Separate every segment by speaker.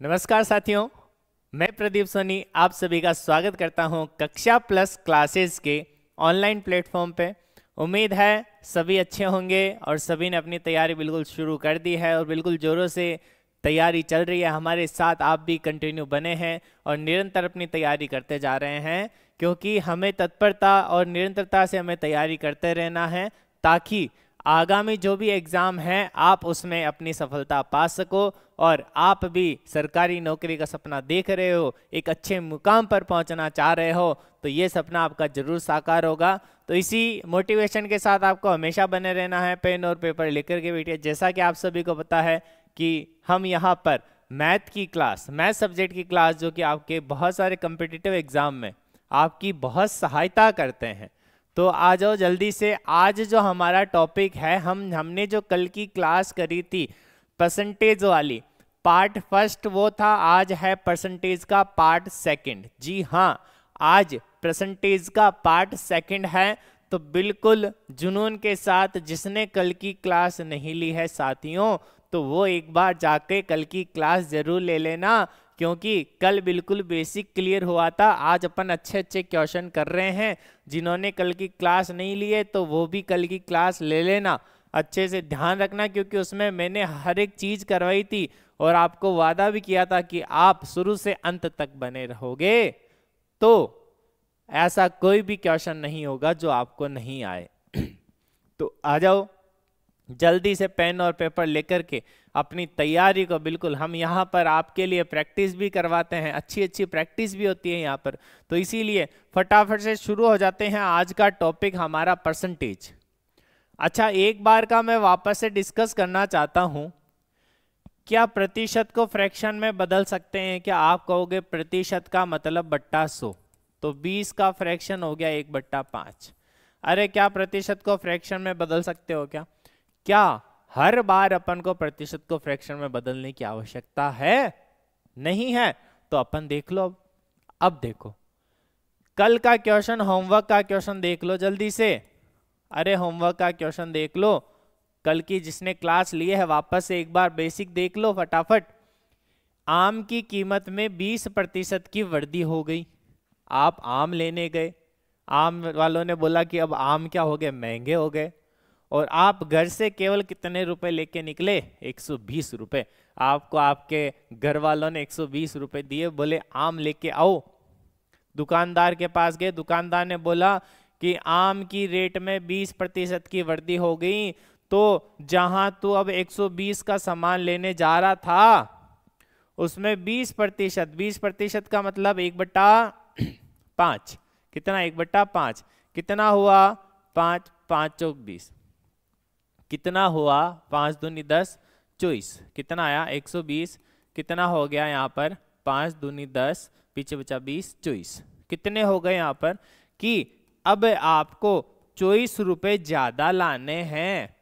Speaker 1: नमस्कार साथियों, मैं प्रदीप सोनी आप सभी का स्वागत करता हूं कक्षा प्लस क्लासेस के ऑनलाइन प्लेटफॉर्म पे। उम्मीद है सभी अच्छे होंगे और सभी ने अपनी तैयारी बिल्कुल शुरू कर दी है और बिल्कुल ज़ोरों से तैयारी चल रही है। हमारे साथ आप भी कंटिन्यू बने हैं और निरंतर अपनी तैयारी करते जा रहे हैं, क्योंकि हमें तत्परता और निरंतरता से हमें तैयारी करते रहना है ताकि आगामी जो भी एग्ज़ाम है आप उसमें अपनी सफलता पा सको और आप भी सरकारी नौकरी का सपना देख रहे हो, एक अच्छे मुकाम पर पहुंचना चाह रहे हो, तो ये सपना आपका जरूर साकार होगा। तो इसी मोटिवेशन के साथ आपको हमेशा बने रहना है, पेन और पेपर लेकर के बैठिए। जैसा कि आप सभी को पता है कि हम यहाँ पर मैथ की क्लास, मैथ सब्जेक्ट की क्लास, जो कि आपके बहुत सारे कम्पिटिटिव एग्जाम में आपकी बहुत सहायता करते हैं। तो आ जाओ जल्दी से। आज जो हमारा टॉपिक है, हमने जो कल की क्लास करी थी परसेंटेज वाली, पार्ट फर्स्ट वो था। आज है परसेंटेज का पार्ट सेकंड। जी हाँ, आज परसेंटेज का पार्ट सेकंड है। तो बिल्कुल जुनून के साथ जिसने कल की क्लास नहीं ली है साथियों, तो वो एक बार जाके कल की क्लास जरूर ले लेना, क्योंकि कल बिल्कुल बेसिक क्लियर हुआ था। आज अपन अच्छे अच्छे क्वेश्चन कर रहे हैं। जिन्होंने कल की क्लास नहीं ली है तो वो भी कल की क्लास ले लेना, अच्छे से ध्यान रखना, क्योंकि उसमें मैंने हर एक चीज़ करवाई थी और आपको वादा भी किया था कि आप शुरू से अंत तक बने रहोगे, तो ऐसा कोई भी क्वेश्चन नहीं होगा जो आपको नहीं आए। तो आ जाओ जल्दी से पेन और पेपर लेकर के अपनी तैयारी को, बिल्कुल हम यहाँ पर आपके लिए प्रैक्टिस भी करवाते हैं, अच्छी अच्छी प्रैक्टिस भी होती है यहाँ पर। तो इसीलिए फटाफट से शुरू हो जाते हैं। आज का टॉपिक हमारा परसेंटेज। अच्छा, एक बार का मैं वापस से डिस्कस करना चाहता हूँ, क्या प्रतिशत को फ्रैक्शन में बदल सकते हैं? क्या आप कहोगे प्रतिशत का मतलब बट्टा 100, तो 20 का फ्रैक्शन हो गया 1/5। अरे क्या प्रतिशत को फ्रैक्शन में बदल सकते हो क्या? क्या हर बार अपन को प्रतिशत को फ्रैक्शन में बदलने की आवश्यकता है? नहीं है। तो अपन देख लो। अब देखो कल का क्वेश्चन, होमवर्क का क्वेश्चन देख लो जल्दी से। अरे होमवर्क का क्वेश्चन देख लो, कल की जिसने क्लास ली है वापस से एक बार बेसिक देख लो फटाफट। आम की कीमत में 20% की वृद्धि हो गई। आप आम लेने गए, आम वालों ने बोला कि अब आम क्या हो गए, महंगे हो गए, और आप घर से केवल कितने रुपए लेके निकले? 120 रुपए। आपको आपके घर वालों ने 120 रुपए दिए, बोले आम लेके आओ। दुकानदार के पास गए, दुकानदार ने बोला कि आम की रेट में 20% की वृद्धि हो गई, तो जहां तू अब 120 का सामान लेने जा रहा था उसमें 20%, 20% का मतलब 1/5। कितना? 1/5 कितना हुआ? 5, 5 चौक 20, कितना हुआ? 5 दूनी 10, 24, कितना आया? 120। कितना हो गया यहाँ पर? 5 दूनी 10, पीछे बचा 20, 24। कितने हो गए यहाँ पर कि अब आपको 24 रुपए ज्यादा लाने हैं।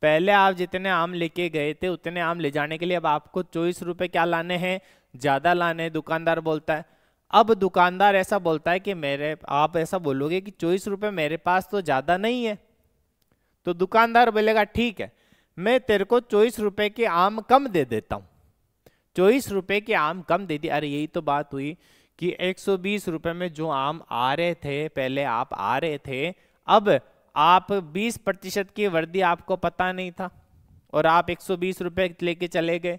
Speaker 1: पहले आप जितने आम लेके गए थे उतने आम ले जाने के लिए अब आपको 24 रुपए क्या लाने हैं? ज्यादा लाने हैं, दुकानदार बोलता है। अब दुकानदार ऐसा बोलता है कि आप ऐसा बोलोगे कि 24 रुपए मेरे पास तो ज्यादा नहीं है, तो दुकानदार बोलेगा ठीक है, मैं तेरे को 24 रुपए के आम कम दे देता हूं। 24 रुपए के आम कम दे दिए। अरे यही तो बात हुई कि 120 रुपए में जो आम आ रहे थे, पहले आप आ रहे थे, अब आप 20% की वृद्धि आपको पता नहीं था और आप 120 रुपए लेके चले गए।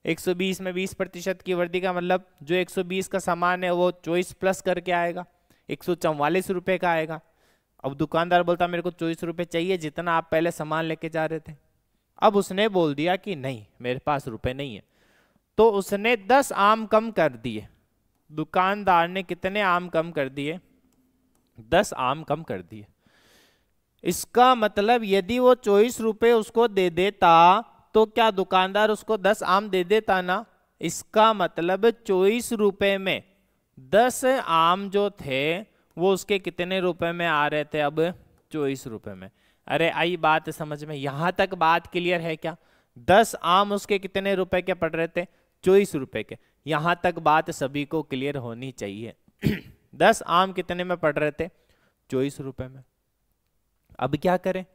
Speaker 1: 120 में 20% की वृद्धि का मतलब जो 120 का सामान है वो 24 प्लस करके आएगा, 144 रुपए का आएगा। अब दुकानदार बोलता मेरे को 24 रुपए चाहिए जितना आप पहले सामान लेके जा रहे थे। अब उसने बोल दिया कि नहीं, मेरे पास रुपए नहीं है, तो उसने 10 आम कम कर दिए। दुकानदार ने कितने आम कम कर दिए? 10 आम कम कर दिए। इसका मतलब यदि वो 24 रुपए उसको दे देता तो क्या दुकानदार उसको 10 आम दे देता ना? इसका मतलब 24 रुपए में 10 आम जो थे वो उसके कितने रुपए में आ रहे थे? अब 24 रुपए में। अरे आई बात समझ में? यहां तक बात क्लियर है क्या? 10 आम उसके कितने रुपए के पड़ रहे थे? 24 रुपए के। यहां तक बात सभी को क्लियर होनी चाहिए। 10 आम कितने में पड़ रहे थे? 24 रुपए में। अब क्या करें?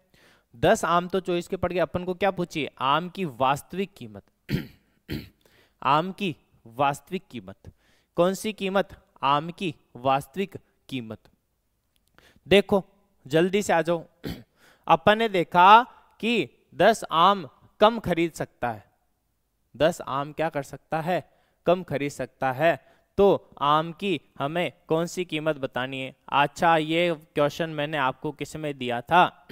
Speaker 1: 10 आम तो 24 के पड़ गए, अपन को क्या पूछिए? आम की वास्तविक कीमत। आम की वास्तविक कीमत। कौन सी कीमत? आम की वास्तविक कीमत। देखो जल्दी से आ जाओ। अपन ने देखा कि 10 आम कम खरीद सकता है। 10 आम क्या कर सकता है? कम खरीद सकता है। तो आम की हमें कौन सी कीमत बतानी है? अच्छा, ये क्वेश्चन मैंने आपको किस में दिया था?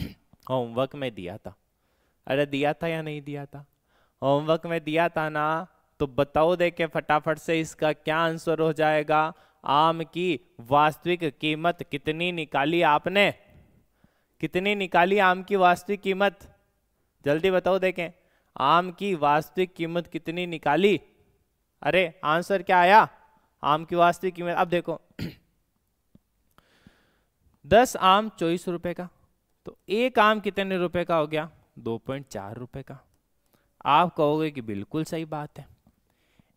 Speaker 1: होमवर्क में दिया था। अरे दिया था या नहीं दिया था? होमवर्क में दिया था ना। तो बताओ देखे फटाफट से इसका क्या आंसर हो जाएगा। आम की वास्तविक कीमत कितनी निकाली आपने? कितनी निकाली आम की वास्तविक कीमत? जल्दी बताओ देखें, आम की वास्तविक कीमत कितनी निकाली? अरे आंसर क्या आया? आम की वास्तविक कीमत। अब देखो 10 आम 24 रुपए का, तो एक आम कितने रुपए का हो गया? 2.4 रुपए का। आप कहोगे कि बिल्कुल सही बात है,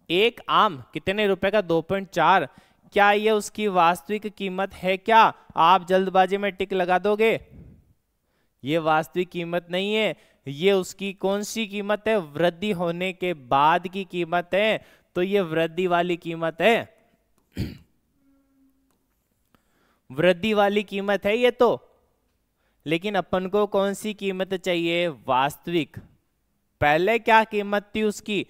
Speaker 1: एक आम कितने रुपए का? 2.4। क्या ये उसकी वास्तविक कीमत है क्या? आप जल्दबाजी में टिक लगा दोगे। ये वास्तविक कीमत नहीं है, ये उसकी कौन सी कीमत है? वृद्धि होने के बाद की कीमत है। तो ये वृद्धि वाली कीमत है। वृद्धि वाली कीमत है ये तो। लेकिन अपन को कौन सी कीमत चाहिए? वास्तविक। पहले क्या कीमत थी उसकी?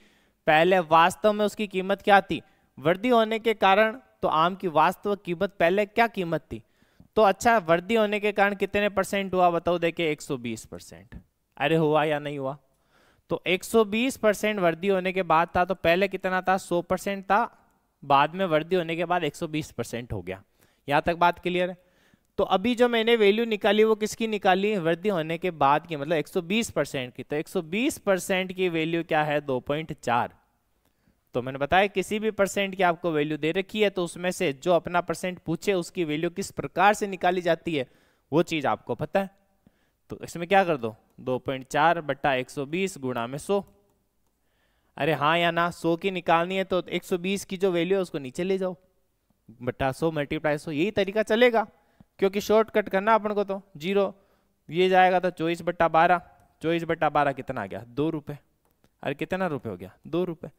Speaker 1: पहले वास्तव में उसकी कीमत क्या थी? वृद्धि होने के कारण तो आम की वास्तविक कीमत पहले क्या कीमत थी? तो अच्छा, वृद्धि होने के कारण कितने परसेंट हुआ बताओ देखे? 120%। अरे हुआ या नहीं हुआ? तो 120% वृद्धि होने के बाद था, तो पहले कितना था? 100% था। बाद में वृद्धि होने के बाद 120% हो गया। यहां तक बात क्लियर है? तो अभी जो मैंने वैल्यू निकाली वो किसकी निकाली? वृद्धि होने के बाद की, मतलब 120% की। तो 120% की वैल्यू क्या है? 2.4। तो मैंने बताया किसी भी परसेंट की आपको वैल्यू दे रखी है तो उसमें से जो अपना परसेंट पूछे उसकी वैल्यू किस प्रकार से निकाली जाती है वो चीज आपको पता है। तो इसमें क्या कर दो? 2.4 बटा 120 गुणा में 100। अरे हाँ या ना? 100 की निकालनी है तो 120 की जो वैल्यू है उसको नीचे ले जाओ, बटा 100 मल्टीप्लाई 100। यही तरीका चलेगा, क्योंकि शॉर्टकट करना अपन को। तो 0 ये जाएगा तो 24 बटा 12। 24 बटा 12 कितना आ गया? 2 रुपए। अरे कितना रुपए हो गया? 2 रुपए।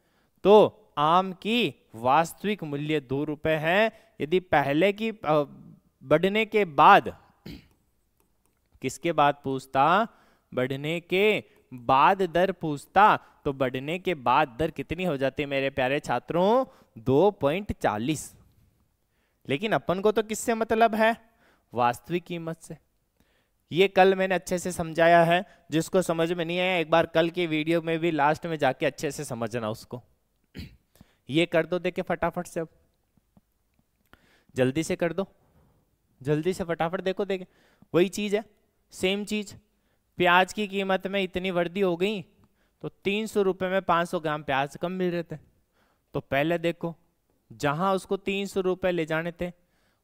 Speaker 1: तो आम की वास्तविक मूल्य 2 रुपए है। यदि पहले की बढ़ने के बाद, किसके बाद पूछता? बढ़ने के बाद दर पूछता, तो बढ़ने के बाद दर कितनी हो जाती मेरे प्यारे छात्रों? 2.40। लेकिन अपन को तो किससे मतलब है? वास्तविक कीमत से। ये कल मैंने अच्छे से समझाया है। जिसको समझ में नहीं आया एक बार कल की वीडियो में भी लास्ट में जाके अच्छे से समझना उसको। ये कर दो देखे फटाफट से, अब जल्दी से कर दो, जल्दी से फटाफट। देखो देखे वही चीज है, सेम चीज। प्याज की कीमत में इतनी वृद्धि हो गई तो 300 रुपए में 500 ग्राम प्याज कम मिल रहे थे। तो पहले देखो जहां उसको 300 रुपए ले जाने थे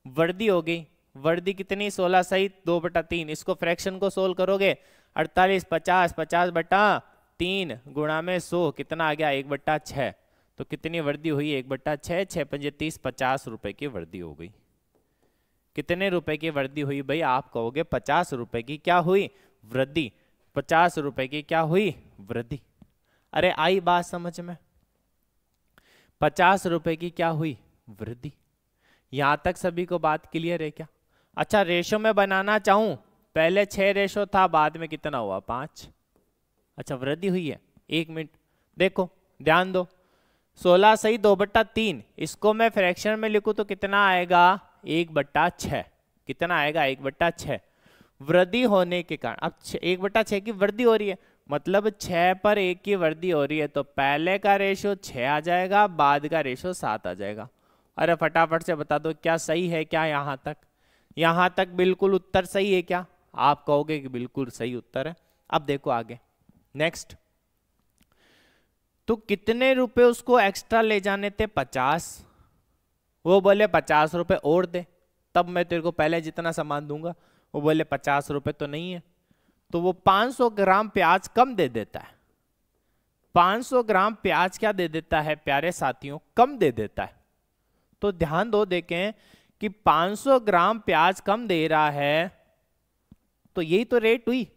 Speaker 1: वृद्धि हो गई। वृद्धि कितनी? 16 सहित 2/3। इसको फ्रैक्शन को सोल्व करोगे 48 50 50 बटा 3 गुणा में 100 कितना आ गया? 1/6। तो कितनी वृद्धि हुई? 1/6। 6 पंजे 30, 50 रुपए की वृद्धि हो गई। कितने रुपए की वृद्धि हुई भाई? आप कहोगे 50 रुपए की क्या हुई? वृद्धि। 50 रुपए की क्या हुई? वृद्धि। अरे आई बात समझ में? 50 रुपए की क्या हुई? वृद्धि। यहां तक सभी को बात क्लियर है क्या? अच्छा, रेशो में बनाना चाहूं, पहले 6 रेशो था, बाद में कितना हुआ? 5। अच्छा वृद्धि हुई है। 1 मिनट देखो, ध्यान दो। 16 सही 2/3। इसको मैं फ्रैक्शन में लिखूं तो कितना आएगा? 1/6। कितना आएगा? 1/6। वृद्धि होने के कारण अब 1/6 की वृद्धि हो रही है, मतलब 6 पर 1 की वृद्धि हो रही है। तो पहले का रेशो 6 आ जाएगा, बाद का रेशो 7 आ जाएगा। अरे फटाफट से बता दो क्या सही है क्या? यहां तक, यहां तक बिल्कुल उत्तर सही है क्या? आप कहोगे कि बिल्कुल सही उत्तर है। अब देखो आगे नेक्स्ट। तो कितने रुपए उसको एक्स्ट्रा ले जाने थे? 50। वो बोले 50 रुपए और दे, तब मैं तेरे को पहले जितना सामान दूंगा। वो बोले 50 रुपए तो नहीं है, तो वो 500 ग्राम प्याज कम दे देता है। 500 ग्राम प्याज क्या दे देता है प्यारे साथियों? कम दे देता है। तो ध्यान दो, देखें कि 500 ग्राम प्याज कम दे रहा है, तो यही तो रेट हुई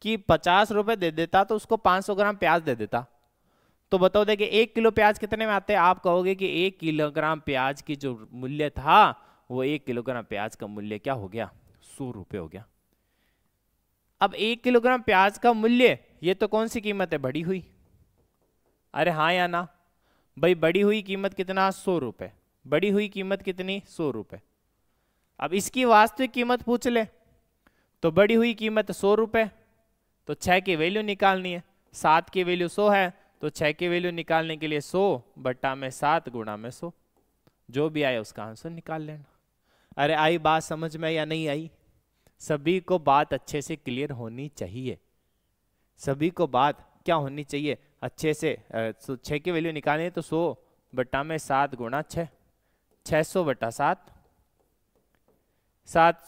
Speaker 1: कि 50 रुपए दे देता तो उसको 500 ग्राम प्याज दे देता। तो तो बताओ देखिए 1 किलो प्याज कितने में आते हैं? आप कहोगे कि 1 किलोग्राम प्याज की जो मूल्य था वो 1 किलोग्राम प्याज का मूल्य क्या हो गया? 100 रुपये हो गया। अब 1 किलोग्राम प्याज का मूल्य, ये तो कौन सी कीमत है? बढ़ी हुई। अरे हाँ या ना भाई? बढ़ी हुई कीमत कितना? 100 रुपये। बढ़ी हुई कीमत कितनी? 100 रुपये। अब इसकी वास्तविक कीमत पूछ ले तो बढ़ी हुई कीमत 100 रुपये, तो 6 की वैल्यू निकालनी है। 7 की वैल्यू 100 है, तो 6 की वैल्यू निकालने के लिए 100 बट्टा में 7 गुणा में 100, जो भी आया उसका आंसर निकाल लेना। अरे आई बात समझ में या नहीं आई? सभी को बात अच्छे से क्लियर होनी चाहिए। सभी को बात क्या होनी चाहिए? अच्छे से। 6 की वैल्यू निकालनी है तो 100 बट्टा में 7 गुणा 6, 600 बट्टा 7, 7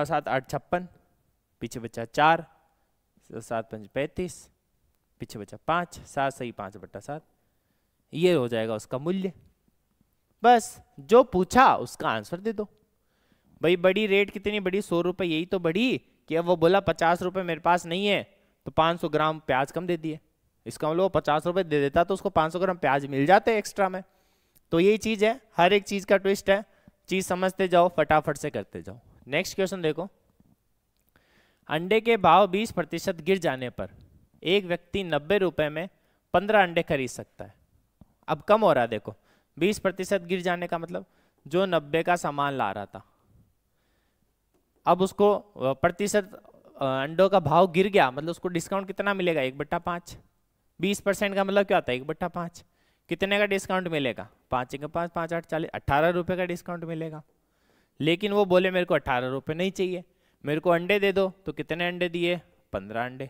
Speaker 1: 7 8 56, पीछे बचा 4, 7 5 35, पीछे बचा 5, 7 सही 5 बट्टा 7, ये हो जाएगा उसका मूल्य। बस जो पूछा उसका आंसर दे दो। भाई बड़ी रेट कितनी बड़ी? 100 रुपये, यही तो बड़ी। कि अब वो बोला 50 रुपये मेरे पास नहीं है तो 500 ग्राम प्याज कम दे दिए। इसका मतलब 50 रुपये दे देता तो उसको 500 ग्राम प्याज मिल जाते एक्स्ट्रा में। तो यही चीज है, हर एक चीज का ट्विस्ट है। चीज समझते जाओ, फटाफट से करते जाओ। नेक्स्ट क्वेश्चन देखो। अंडे के भाव 20% गिर जाने पर एक व्यक्ति 90 रुपए में 15 अंडे खरीद सकता है। अब कम हो रहा है, देखो 20% गिर जाने का मतलब जो 90 का सामान ला रहा था, अब उसको प्रतिशत अंडों का भाव गिर गया, मतलब उसको डिस्काउंट कितना मिलेगा? 1/5। 20% का मतलब क्या होता है? 1/5। कितने का डिस्काउंट मिलेगा? 5 का 5, 5 8 40, 18 रुपये का डिस्काउंट मिलेगा। लेकिन वो बोले मेरे को 18 रुपये नहीं चाहिए, मेरे को अंडे दे दो। तो कितने अंडे दिए? 15 अंडे।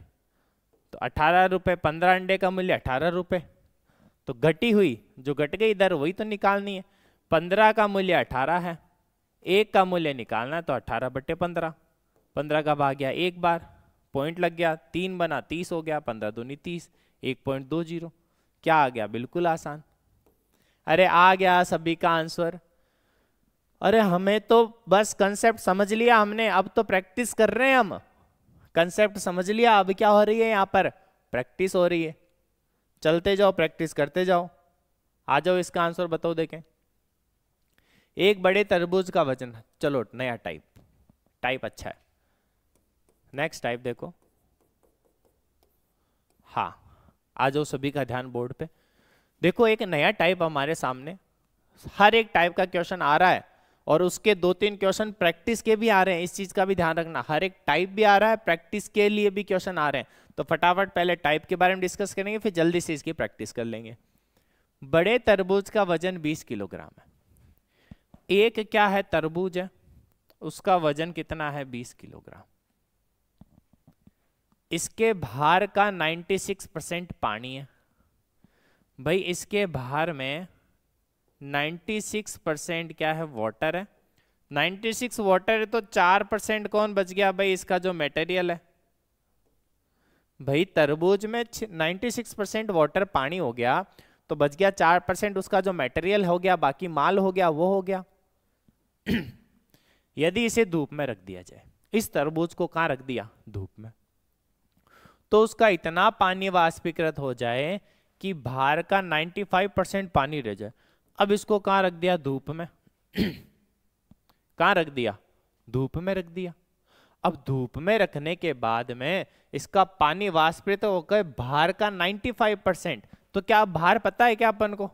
Speaker 1: तो 18 रुपये, 15 अंडे का मूल्य 18 रुपये। तो घटी हुई, जो घट गई दर वही तो निकालनी है। 15 का मूल्य 18 है, 1 का मूल्य निकालना है तो 18/15। 15 का भाग गया 1 बार, पॉइंट लग गया, 3 बना 30 हो गया, 15 दूनी 30, 1.20। क्या आ गया? बिल्कुल आसान। अरे आ गया सभी का आंसर। अरे हमें तो बस कंसेप्ट समझ लिया हमने, अब तो प्रैक्टिस कर रहे हैं हम। कंसेप्ट समझ लिया, अब क्या हो रही है? यहाँ पर प्रैक्टिस हो रही है। चलते जाओ, प्रैक्टिस करते जाओ। आ जाओ, इसका आंसर बताओ देखें। एक बड़े तरबूज का वजन, चलो नया टाइप अच्छा है। नेक्स्ट टाइप देखो। हाँ आ जाओ, सभी का ध्यान बोर्ड पे। देखो एक नया टाइप हमारे सामने, हर एक टाइप का क्वेश्चन आ रहा है और उसके 2-3 क्वेश्चन प्रैक्टिस के भी आ रहे हैं। इस चीज का भी ध्यान रखना, हर एक टाइप भी आ रहा है, प्रैक्टिस के लिए भी क्वेश्चन आ रहे हैं। तो फटाफट पहले टाइप के बारे में डिस्कस करेंगे, फिर जल्दी से इसकी प्रैक्टिस कर लेंगे। बड़े तरबूज का वजन 20 किलोग्राम है। एक क्या है? तरबूज है, उसका वजन कितना है? 20 किलोग्राम। इसके भार का 96% पानी है। भाई इसके भार में 96% क्या है? वाटर है। 96 वाटर है तो 4% कौन बच गया? भाई इसका जो मटेरियल है। भाई तरबूज में 96% वाटर पानी हो गया तो बच गया 4% उसका जो मटेरियल हो गया, बाकी माल हो गया, वो हो गया। यदि इसे धूप में रख दिया जाए, इस तरबूज को कहां रख दिया? धूप में, तो उसका इतना पानी वाष्पीकृत हो जाए कि भार का 95% पानी रह जाए। अब इसको कहां रख दिया? धूप में। कहां रख दिया? धूप में रख दिया। अब धूप में रखने के बाद में इसका पानी वाष्पीकृत होकर भार का 95%, तो क्या भार पता है क्या अपन को?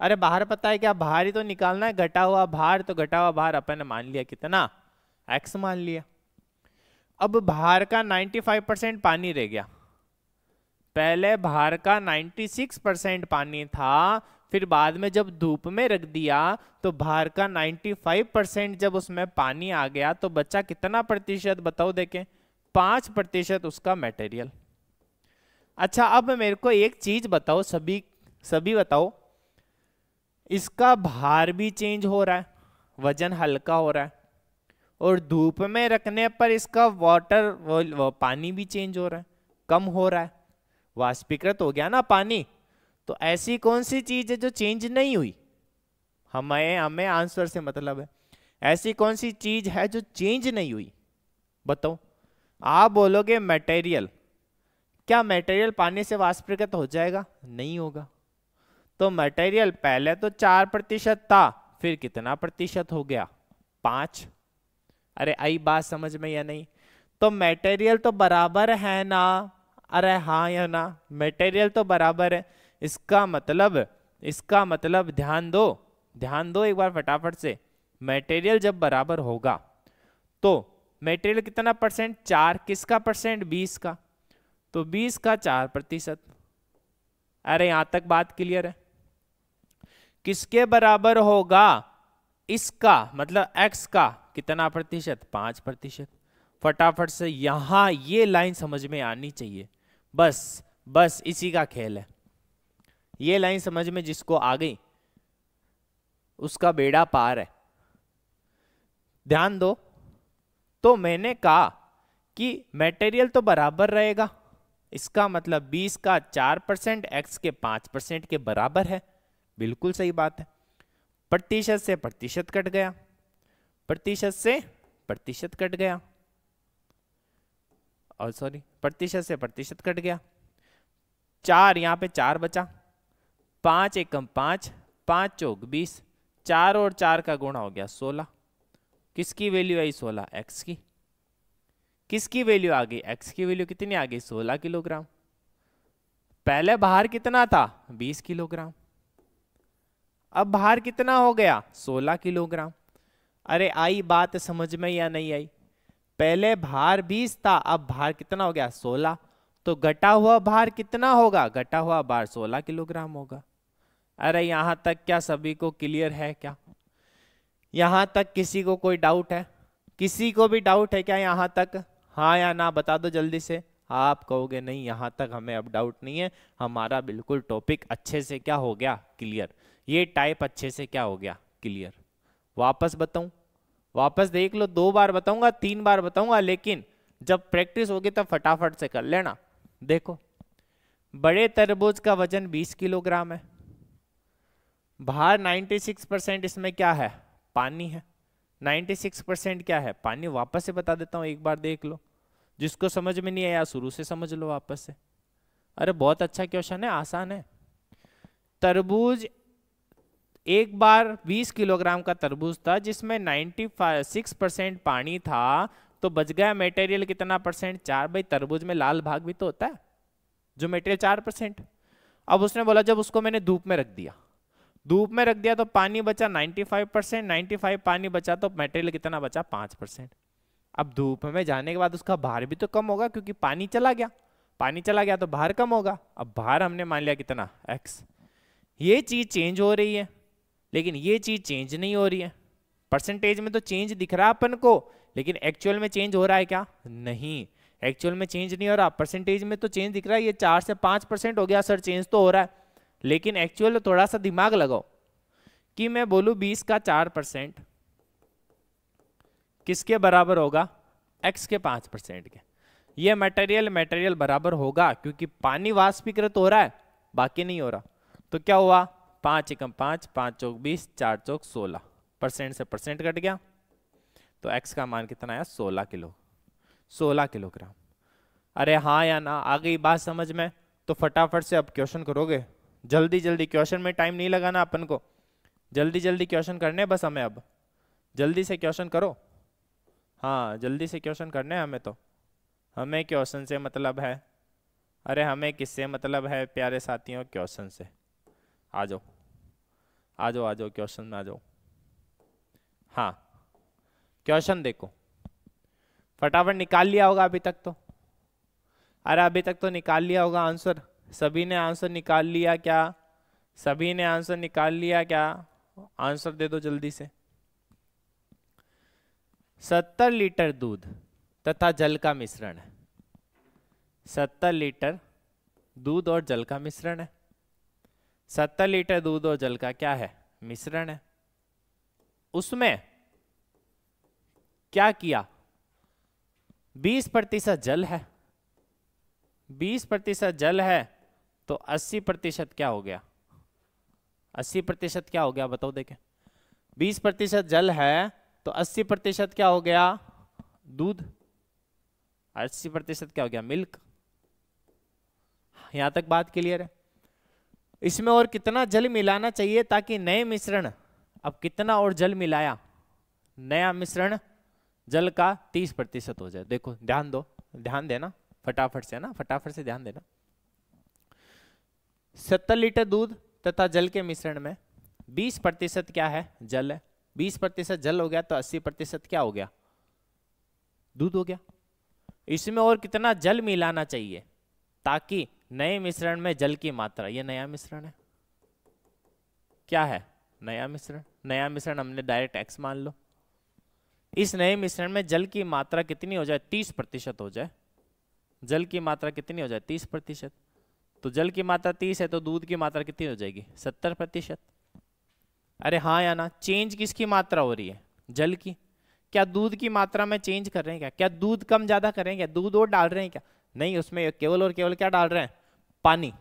Speaker 1: अरे भार पता है क्या? भार ही तो निकालना है, घटा हुआ भार। तो घटा हुआ भार अपन ने मान लिया कितना? x मान लिया। अब भार का 95% पानी रह गया। पहले भार का 96% पानी था, फिर बाद में जब धूप में रख दिया तो भार का 95% जब उसमें पानी आ गया तो बचा कितना प्रतिशत? बताओ देखें। 5% उसका मटेरियल। अच्छा अब मेरे को एक चीज बताओ, सभी बताओ, इसका भार भी चेंज हो रहा है, वजन हल्का हो रहा है, और धूप में रखने पर इसका वाटर पानी भी चेंज हो रहा है, कम हो रहा है, वाष्पीकृत हो गया ना पानी। तो ऐसी कौन सी चीज है जो चेंज नहीं हुई? हमें आंसर से मतलब है। ऐसी कौन सी चीज है जो चेंज नहीं हुई? बताओ। आप बोलोगे मटेरियल, क्या मटेरियल पानी से वाष्पीकृत हो जाएगा? नहीं होगा। तो मटेरियल पहले तो 4% था, फिर कितना प्रतिशत हो गया? 5। अरे आई बात समझ में या नहीं? तो मटेरियल तो बराबर है ना? अरे हाँ या ना? मटेरियल तो बराबर है। इसका मतलब ध्यान दो एक बार फटाफट से। मटेरियल जब बराबर होगा तो मटेरियल कितना परसेंट? 4। किसका परसेंट? 20 का। तो 20 का 4%। अरे यहां तक बात क्लियर है? किसके बराबर होगा? इसका मतलब x का कितना प्रतिशत? 5%। फटाफट से यहां ये लाइन समझ में आनी चाहिए। बस इसी का खेल है। ये लाइन समझ में जिसको आ गई उसका बेड़ा पार है। ध्यान दो, तो मैंने कहा कि मटेरियल तो बराबर रहेगा, इसका मतलब 20 का 4% x के 5% के बराबर है। बिल्कुल सही बात है। प्रतिशत से प्रतिशत कट गया, प्रतिशत से प्रतिशत कट गया, और सॉरी प्रतिशत से प्रतिशत कट गया। 4 यहां पे 4 बचा, 5 एकम 5, 5 चौक 20, 4 और 4 का गुणा हो गया 16। किसकी वैल्यू आई? 16। x की। किसकी वैल्यू आ गई? x की वैल्यू कितनी आ गई? 16 किलोग्राम। पहले भार कितना था? 20 किलोग्राम। अब भार कितना हो गया? 16 किलोग्राम। अरे आई बात समझ में या नहीं आई? पहले भार 20 था, अब भार कितना हो गया? 16। तो घटा हुआ भार कितना होगा? घटा हुआ भार 16 किलोग्राम होगा। अरे यहां तक क्या सभी को क्लियर है क्या? यहां तक किसी को कोई डाउट है? किसी को भी डाउट है क्या यहां तक? हाँ या ना बता दो जल्दी से। आप कहोगे नहीं यहां तक हमें अब डाउट नहीं है, हमारा बिल्कुल टॉपिक अच्छे से क्या हो गया? क्लियर। ये टाइप अच्छे से क्या हो गया? क्लियर। वापस बताऊं? वापस देख लो, 2 बार बताऊंगा, 3 बार बताऊंगा, लेकिन जब प्रैक्टिस होगी तब फटाफट से कर लेना। देखो, बड़े तरबूज का वजन 20 किलोग्राम है, भार 96% इसमें क्या है? पानी है। 96% क्या है? पानी। वापस से बता देता हूं, एक बार देख लो। जिसको समझ में नहीं आया शुरू से समझ लो वापस से। अरे बहुत अच्छा क्वेश्चन है, आसान है। तरबूज, एक बार 20 किलोग्राम का तरबूज था जिसमें 96% पानी था, तो बच गया मटेरियल कितना परसेंट? 4। भाई तरबूज में लाल भाग भी तो होता है जो मटेरियल 4%। अब उसने बोला जब उसको मैंने धूप में रख दिया, धूप में रख दिया तो पानी बचा 95%, 95 पानी बचा तो मटेरियल कितना बचा? 5%। अब धूप में जाने के बाद उसका भार भी तो कम होगा क्योंकि पानी चला गया, पानी चला गया तो भार कम होगा। अब भार हमने मान लिया कितना? x। ये चीज चेंज हो रही है, लेकिन ये चीज चेंज नहीं हो रही है। परसेंटेज में तो चेंज दिख रहा है अपन को, लेकिन एक्चुअल में चेंज हो रहा है क्या? नहीं, एक्चुअल में चेंज नहीं हो रहा। परसेंटेज में तो चेंज दिख रहा है, ये 4 से 5% हो गया सर, चेंज तो हो रहा है, लेकिन एक्चुअल थोड़ा सा दिमाग लगाओ कि मैं बोलूं 20 का 4% किसके बराबर होगा? x के 5% के। ये मटेरियल बराबर होगा क्योंकि पानी वाष्पीकृत हो रहा है, बाकी नहीं हो रहा। तो क्या हुआ? 5 एकम 5, 5 चौक 20, 4 चौक 16, परसेंट से परसेंट कट गया, तो x का मान कितना आया? 16 किलोग्राम। अरे हाँ या ना? आ गई बात समझ में? तो फटाफट से अब क्वेश्चन करोगे, जल्दी जल्दी। क्वेश्चन में टाइम नहीं लगाना अपन को, जल्दी जल्दी क्वेश्चन करने बस हमें। अब जल्दी से क्वेश्चन करो। हाँ जल्दी से क्वेश्चन करने हैं हमें। तो हमें क्वेश्चन से मतलब है। अरे हमें किससे मतलब है प्यारे साथियों? क्वेश्चन से। आ जाओ आ जाओ आ जाओ, क्वेश्चन में आ जाओ। हाँ क्वेश्चन देखो, फटाफट निकाल लिया होगा अभी तक तो। अरे अभी तक तो निकाल लिया होगा आंसर। सभी ने आंसर निकाल लिया क्या? सभी ने आंसर निकाल लिया क्या? आंसर दे दो जल्दी से। 70 लीटर दूध तथा जल का मिश्रण है। 70 लीटर दूध और जल का मिश्रण है। 70 लीटर दूध और जल का क्या है? मिश्रण है। उसमें क्या किया? 20% जल है। 20% जल है तो 80% क्या हो गया? 80% क्या हो गया बताओ देखें? 20% जल है तो 80% क्या हो गया? दूध। 80% क्या हो गया? मिल्क। यहाँ तक बात क्लियर है। इसमें और कितना जल मिलाना चाहिए ताकि नए मिश्रण, अब कितना और जल मिलाया, नया मिश्रण जल का 30% हो जाए। देखो ध्यान दो, ध्यान देना फटाफट से ना, फटाफट से ध्यान देना। 70 लीटर दूध तथा जल के मिश्रण में 20% क्या है, जल है। 20% जल हो गया तो 80% क्या हो गया, दूध हो गया। इसमें और कितना जल मिलाना चाहिए ताकि नए मिश्रण में जल की मात्रा, ये नया मिश्रण है, क्या है, नया मिश्रण। नया मिश्रण हमने डायरेक्ट x मान लो। इस नए मिश्रण में जल की मात्रा कितनी हो जाए, 30% हो जाए। जल की मात्रा कितनी हो जाए, 30%। तो जल की मात्रा 30 है तो दूध की मात्रा कितनी हो जाएगी, 70%। अरे हाँ या ना, चेंज किसकी मात्रा हो रही है, जल की। क्या दूध की मात्रा में चेंज कर रहे हैं क्या, क्या दूध कम ज्यादा कर रहे हैं क्या, दूध और डाल रहे हैं क्या, नहीं, उसमें केवल और केवल क्या डाल रहे हैं, पानी,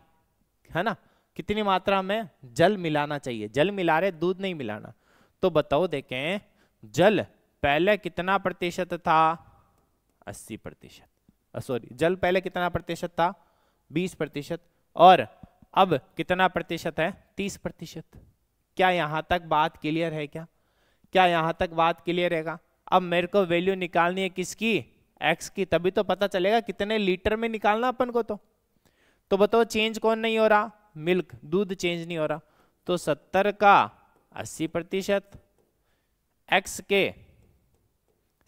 Speaker 1: है ना। कितनी मात्रा में जल मिलाना चाहिए, जल मिला रहे, दूध नहीं मिलाना। तो बताओ देखें, जल पहले कितना प्रतिशत था, 80%, सॉरी, जल पहले कितना प्रतिशत था, 20%, और अब कितना प्रतिशत है, 30%। क्या यहां तक बात क्लियर है क्या, क्या यहां तक बात क्लियर है? अब मेरे को वैल्यू निकालनी है किसकी, x की, तभी तो पता चलेगा कितने लीटर में निकालना अपन को। तो बताओ चेंज कौन नहीं हो रहा, मिल्क, दूध चेंज नहीं हो रहा। तो 70 का 80% x के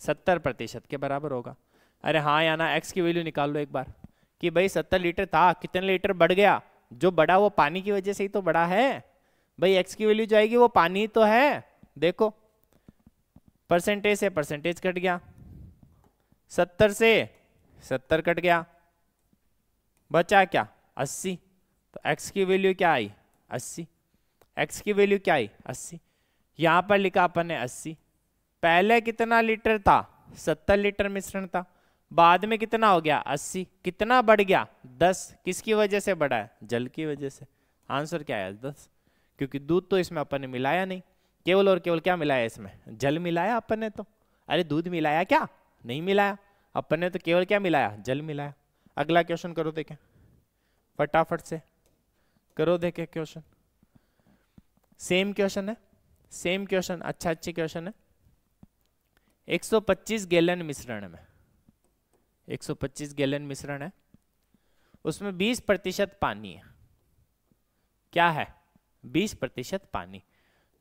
Speaker 1: 70% के बराबर होगा। अरे हाँ या ना, x की वैल्यू निकाल लो एक बार कि भाई 70 लीटर था, कितने लीटर बढ़ गया, जो बढ़ा वो पानी की वजह से ही तो बढ़ा है भाई। x की वैल्यू जो आएगी वो पानी तो है। देखो परसेंटेज से परसेंटेज कट गया, 70 से 70 कट गया, बचा क्या, 80। तो x की वैल्यू क्या आई, 80। x की वैल्यू क्या आई, 80। यहां पर लिखा अपन ने 80। पहले कितना लीटर था, 70 लीटर मिश्रण था, बाद में कितना हो गया, 80। कितना बढ़ गया, 10। किसकी वजह से बढ़ा है, जल की वजह से। आंसर क्या है, 10, क्योंकि दूध तो इसमें अपन ने मिलाया नहीं, केवल और केवल क्या मिलाया इसमें, जल मिलाया अपन ने। तो अरे दूध मिलाया क्या, नहीं मिलाया, अपन ने तो केवल क्या मिलाया, जल मिलाया। अगला क्वेश्चन करो देखें, फटाफट से करो देखें क्वेश्चन। सेम क्वेश्चन है, सेम क्वेश्चन, अच्छा अच्छी क्वेश्चन है। 125 गैलन मिश्रण में, 125 गैलन मिश्रण है, उसमें 20% पानी है। क्या है, 20% पानी।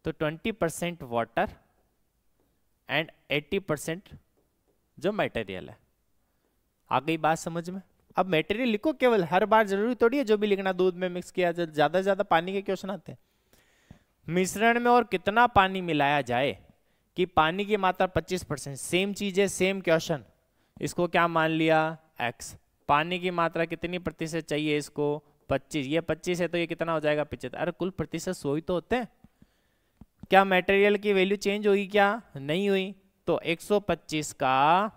Speaker 1: तो 20% वाटर एंड 80% जो मटेरियल है। आ गई बात समझ में? अब मटेरियल लिखो केवल, हर बार जरूरी थोड़ी है जो भी लिखना दूध में मिक्स किया, ज्यादा से ज्यादा पानी के क्वेश्चन आते हैं। मिश्रण में और कितना पानी मिलाया जाए कि पानी की मात्रा 25%। सेम चीज है, सेम क्वेश्चन। इसको क्या मान लिया, x। पानी की मात्रा कितनी प्रतिशत चाहिए इसको, 25। ये 25 है तो ये कितना हो जाएगा, 75। अरे कुल प्रतिशत 100 ही तो होते हैं। क्या मटेरियल की वैल्यू चेंज हुई, क्या नहीं हुई। तो 125 का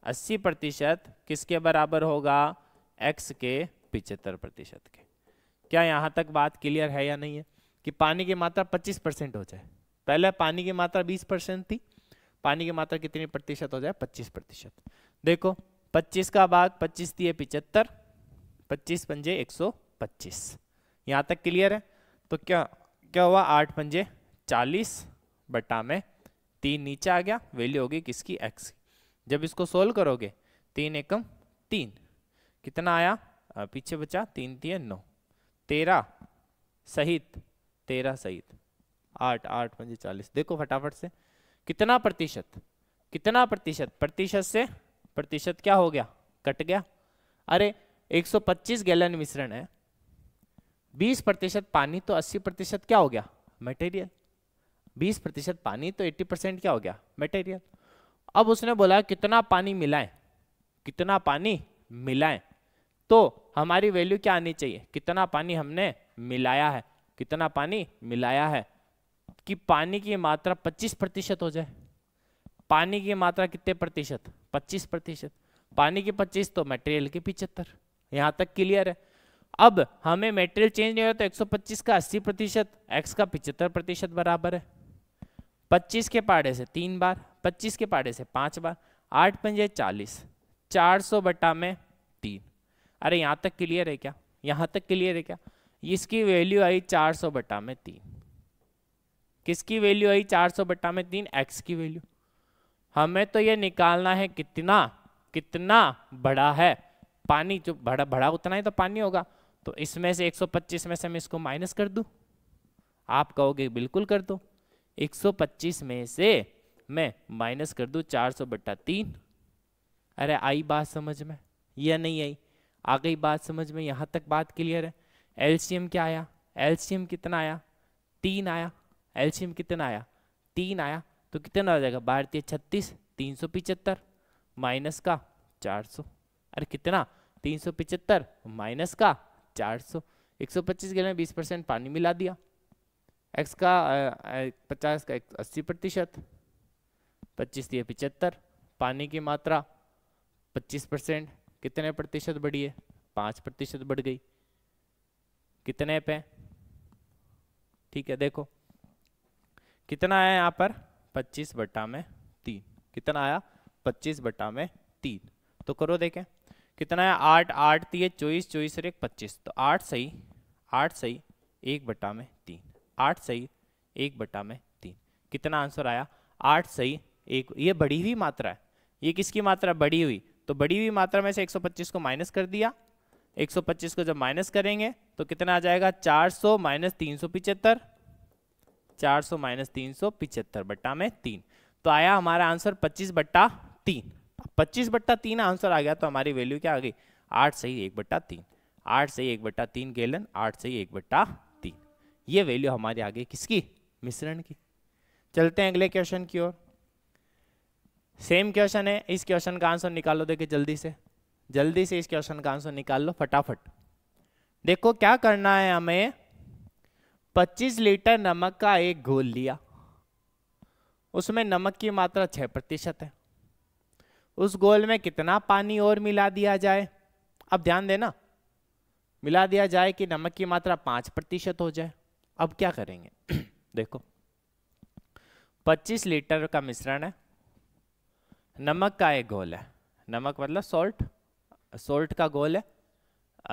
Speaker 1: 80% किसके बराबर होगा, x के 75% के। क्या यहां तक बात क्लियर है या नहीं है कि पानी की मात्रा 25% हो जाए। पहले पानी की मात्रा 20% थी, पानी की मात्रा कितनी प्रतिशत हो जाए, 25%। देखो 25 का भाग 25 दिए 75, 25 पंजे 125। यहां तक क्लियर है। तो क्या क्या हुआ, 8 पंजे 40 बटा में 3 नीचे आ गया, वैल्यू होगी किसकी, x। जब इसको सोल्व करोगे 3 एकम 3, कितना आया, पीछे बचा 3 3 9, 13 सहित 13 सहित 8, 8 पंजे 40। देखो फटाफट से कितना प्रतिशत, कितना प्रतिशत, प्रतिशत से प्रतिशत क्या हो गया, कट गया। अरे 125 गैलन मिश्रण है, 20% पानी तो 80% क्या हो गया, मटेरियल। 20% पानी तो 80% क्या हो गया, मटेरियल। अब उसने बोला कितना पानी मिलाएं, कितना पानी मिलाएं। तो हमारी वैल्यू क्या आनी चाहिए, कितना पानी हमने मिलाया है, कितना पानी मिलाया है, कि पानी की मात्रा 25% हो जाए। पानी की मात्रा कितने प्रतिशत, 25%। पानी की 25 तो मटेरियल की 75। यहां तक क्लियर है। अब हमें मटेरियल चेंज नहीं हो तो 125 का 80%, x का 75% बराबर है। 25 के पाड़े से 3 बार, 25 के पाड़े से 5 बार, 8 पंजे 40, 400 बटा में 3। अरे यहां तक क्लियर है क्या, यहां तक क्लियर है क्या? इसकी वैल्यू आई 400/3। किसकी वैल्यू आई 400/3? एक्स की वैल्यू। हमें तो ये निकालना है कितना कितना बड़ा है पानी, जो बड़ा बड़ा उतना ही तो पानी होगा। तो इसमें से 125 में से मैं इसको माइनस कर दूं? आप कहोगे बिल्कुल कर दो। 125 में से मैं माइनस कर दूं 400/3। अरे आई बात समझ में या नहीं आई? आ गई बात समझ में? यहां तक बात क्लियर है? एलसीएम क्या आया? एलसीएम कितना आया? 3 आया। एलसीएम कितना आया? 3 आया। तो कितना हो जाएगा? 12 36, 375 माइनस का 400। अरे कितना? 375 माइनस का 400। 125 गैलन 20% पानी मिला दिया। एक्स का 50 का 80%, 25 दिए 75। पानी की मात्रा 25% कितने प्रतिशत बढ़ी है? 5% बढ़ गई। कितने पे? ठीक है, देखो कितना आया यहाँ पर? 25/3। कितना आया? 25/3। तो करो देखें कितना है। 8 8 दिए 24, 24 और 1 25। तो 8 सही 1/3। 8 सही 1/3। कितना आंसर आया? 8 सही 1। ये बढ़ी हुई मात्रा है। ये किसकी मात्रा? बढ़ी हुई। तो बढ़ी हुई मात्रा में से 125 को माइनस कर दिया। 125 को जब माइनस करेंगे तो कितना आ जाएगा? 400 माइनस 375। 400 माइनस 375/3। तो आया हमारा आंसर 25/3। 25/3 आंसर आ गया तो हमारी वैल्यू क्या आ गई? 8 सही 1/3। 8 सही 1/3 गैलन, 8 सही 1/3। ये वैल्यू हमारी आ गई किसकी? मिश्रण की। चलते हैं अगले क्वेश्चन की ओर। सेम क्वेश्चन है। इस क्वेश्चन का आंसर निकालो। देखिए जल्दी से इस क्वेश्चन का आंसर निकाल लो फटाफट। देखो क्या करना है हमें। 25 लीटर नमक का एक घोल लिया, उसमें नमक की मात्रा 6% है। उस घोल में कितना पानी और मिला दिया जाए? अब ध्यान देना, मिला दिया जाए कि नमक की मात्रा 5% हो जाए। अब क्या करेंगे? देखो 25 लीटर का मिश्रण है, नमक का एक घोल है। नमक मतलब सॉल्ट का घोल है।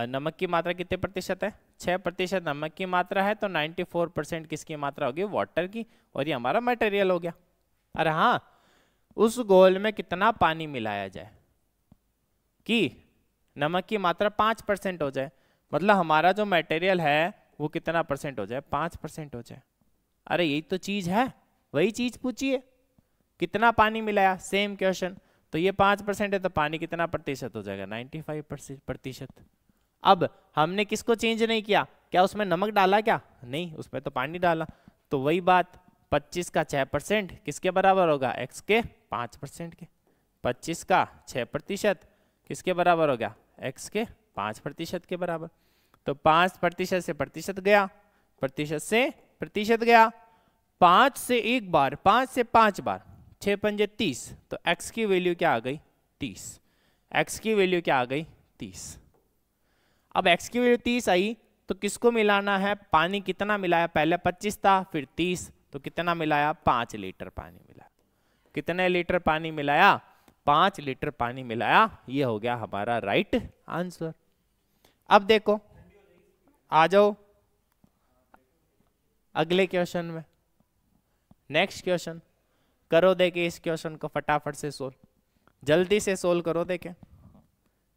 Speaker 1: नमक की मात्रा कितने प्रतिशत है? 6% नमक की मात्रा है। तो 94% किसकी मात्रा होगी? वाटर की। और ये हमारा मटेरियल हो गया। अरे हाँ, उस घोल में कितना पानी मिलाया जाए कि नमक की मात्रा 5% हो जाए? मतलब हमारा जो मटेरियल है वो कितना परसेंट हो जाए? 5% हो जाए। अरे यही तो चीज है, वही चीज पूछिए। कितना पानी मिलाया? Same question. तो ये 5% है तो पानी कितना प्रतिशत हो जाएगा? 95%। अब हमने किसको चेंज नहीं किया? क्या उसमें नमक डाला क्या? नहीं, उसमें तो पानी डाला। तो वही बात, 25 का 6% किसके बराबर होगा? x के 5% के। 25 का 6% किसके बराबर हो गया? x के 5% के बराबर। तो 5% से प्रतिशत गया, प्रतिशत से प्रतिशत गया। 5 से एक बार, 5 से 5 बार, 6 पंजे 30। तो x की वैल्यू क्या आ गई? 30। x की वैल्यू क्या आ गई? 30। अब x की वैल्यू 30 आई तो किसको मिलाना है? पानी कितना मिलाया? पहले 25 था, फिर 30। तो कितना मिलाया? 5 लीटर पानी मिलाया। कितने लीटर पानी मिलाया? 5 लीटर पानी मिलाया। ये हो गया हमारा राइट आंसर। अब देखो, आ जाओ अगले क्वेश्चन में। नेक्स्ट क्वेश्चन करो। देखे इस क्वेश्चन को फटाफट से सोल्व, जल्दी से सोल्व करो। देखे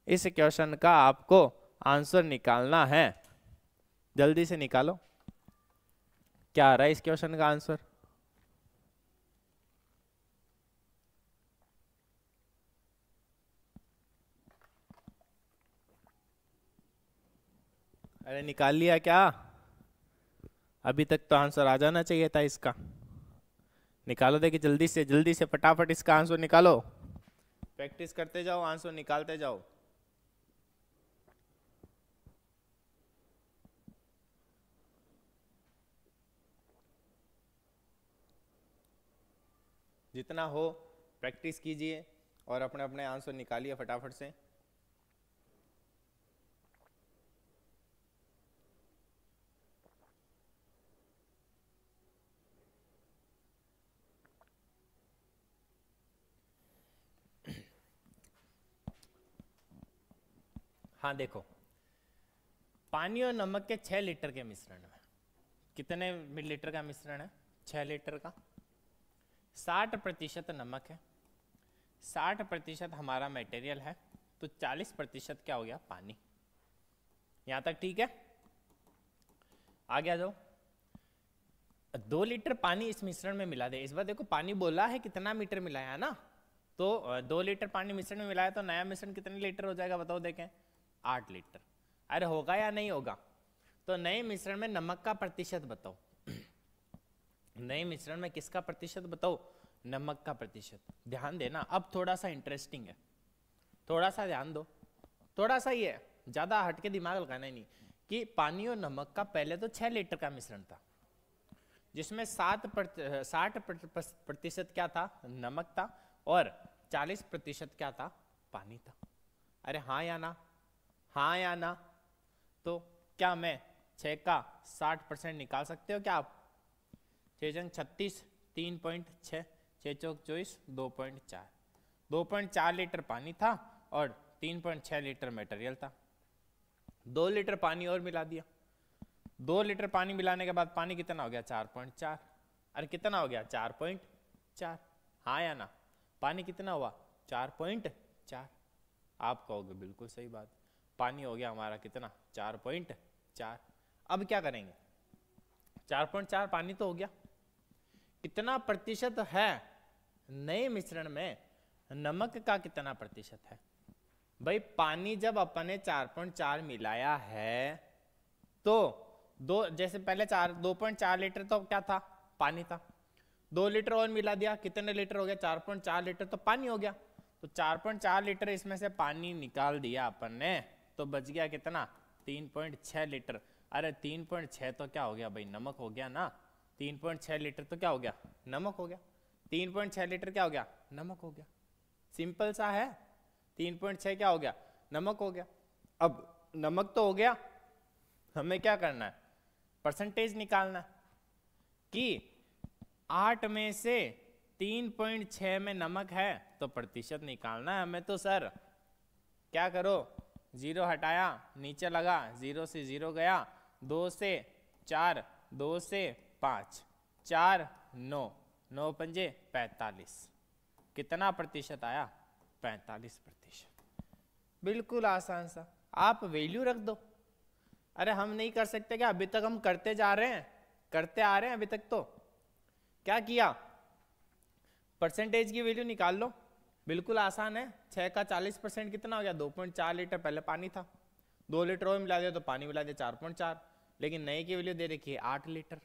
Speaker 1: इस क्वेश्चन का आपको आंसर निकालना है, जल्दी से निकालो। क्या आ रहा है इस क्वेश्चन का आंसर? अरे निकाल लिया क्या? अभी तक तो आंसर आ जाना चाहिए था इसका। निकालो। देखिए जल्दी से फटाफट इसका आंसर निकालो। प्रैक्टिस करते जाओ, आंसर निकालते जाओ। जितना हो प्रैक्टिस कीजिए और अपने अपने आंसर निकालिए फटाफट से। हाँ देखो, पानी और नमक के 6 लीटर के मिश्रण में कितने मिलीलीटर का मिश्रण है? 6 लीटर का। 60% नमक है, 60% हमारा मटेरियल है, तो 40% क्या हो गया? पानी। यहां तक ठीक है? आगे आ जाओ। 2 लीटर पानी इस मिश्रण में मिला दे। इस बार देखो पानी बोला है कितना मीटर मिलाया है ना, तो 2 लीटर पानी मिश्रण में मिलाया तो नया मिश्रण कितने लीटर हो जाएगा बताओ देखें? 8 लीटर। अरे होगा या नहीं होगा? तो नए मिश्रण में नमक का प्रतिशत बताओ। नए मिश्रण में किसका प्रतिशत बताओ? नमक का प्रतिशत। ध्यान देना, अब थोड़ा सा इंटरेस्टिंग है, थोड़ा सा ध्यान दो, थोड़ा सा ये ज्यादा हटके दिमाग लगाना ही नहीं कि पानी और नमक का पहले तो 6 लीटर का मिश्रण था, जिसमें 60% क्या था? नमक था, और 40% क्या था? पानी था। अरे हाँ या ना? हाँ या ना? तो क्या मैं 6 का 60% निकाल सकते हो क्या आप? 6 जंग 36, 3.6, 6 चौक 24, 2.4। 2.4 लीटर पानी था और 3.6 लीटर मटेरियल था। 2 लीटर पानी और मिला दिया। 2 लीटर पानी मिलाने के बाद पानी कितना हो गया? 4.4। अरे कितना हो गया? 4.4। हाँ या ना? पानी कितना हुआ? 4.4। आप कहोगे बिल्कुल सही बात, पानी हो गया हमारा कितना? 4.4। अब क्या करेंगे? 4.4 पानी तो हो गया, कितना प्रतिशत है नए मिश्रण में? नमक का कितना प्रतिशत है? भाई पानी जब अपने 4.4 मिलाया है तो जैसे पहले 2.4 लीटर तो क्या था? पानी था। 2 लीटर और मिला दिया, कितने लीटर हो गया? 4.4 लीटर तो पानी हो गया। तो 4.4 लीटर इसमें से पानी निकाल दिया अपन ने, तो बच गया कितना? 3.6 लीटर। अरे 3.6 तो क्या हो गया भाई? नमक हो गया ना। 3.6 लीटर तो क्या हो गया? नमक हो गया। 3.6 लीटर क्या हो गया? नमक हो गया। सिंपल सा है। 3.6 क्या हो गया? नमक हो गया। अब नमक तो हो गया, हमें क्या करना है? परसेंटेज निकालना है कि 8 में से 3.6 में नमक है तो प्रतिशत निकालना है हमें। तो सर क्या करो? 0 हटाया, नीचे लगा, 0 से 0 गया, 2 से 4, 2 से 5, 4, 9, 9 पंजे 45। कितना प्रतिशत आया? 45%। बिल्कुल आसान सा, आप वैल्यू रख दो। अरे हम नहीं कर सकते क्या? अभी तक हम करते जा रहे हैं, करते आ रहे हैं अभी तक। तो क्या किया? परसेंटेज की वैल्यू निकाल लो, बिल्कुल आसान है। 6 का 40% कितना हो गया? 2.4 लीटर। पहले पानी था, 2 लीटर और मिला दिया तो पानी मिला दिया 4.4, लेकिन नए की वैल्यू दे रखी है 8 लीटर।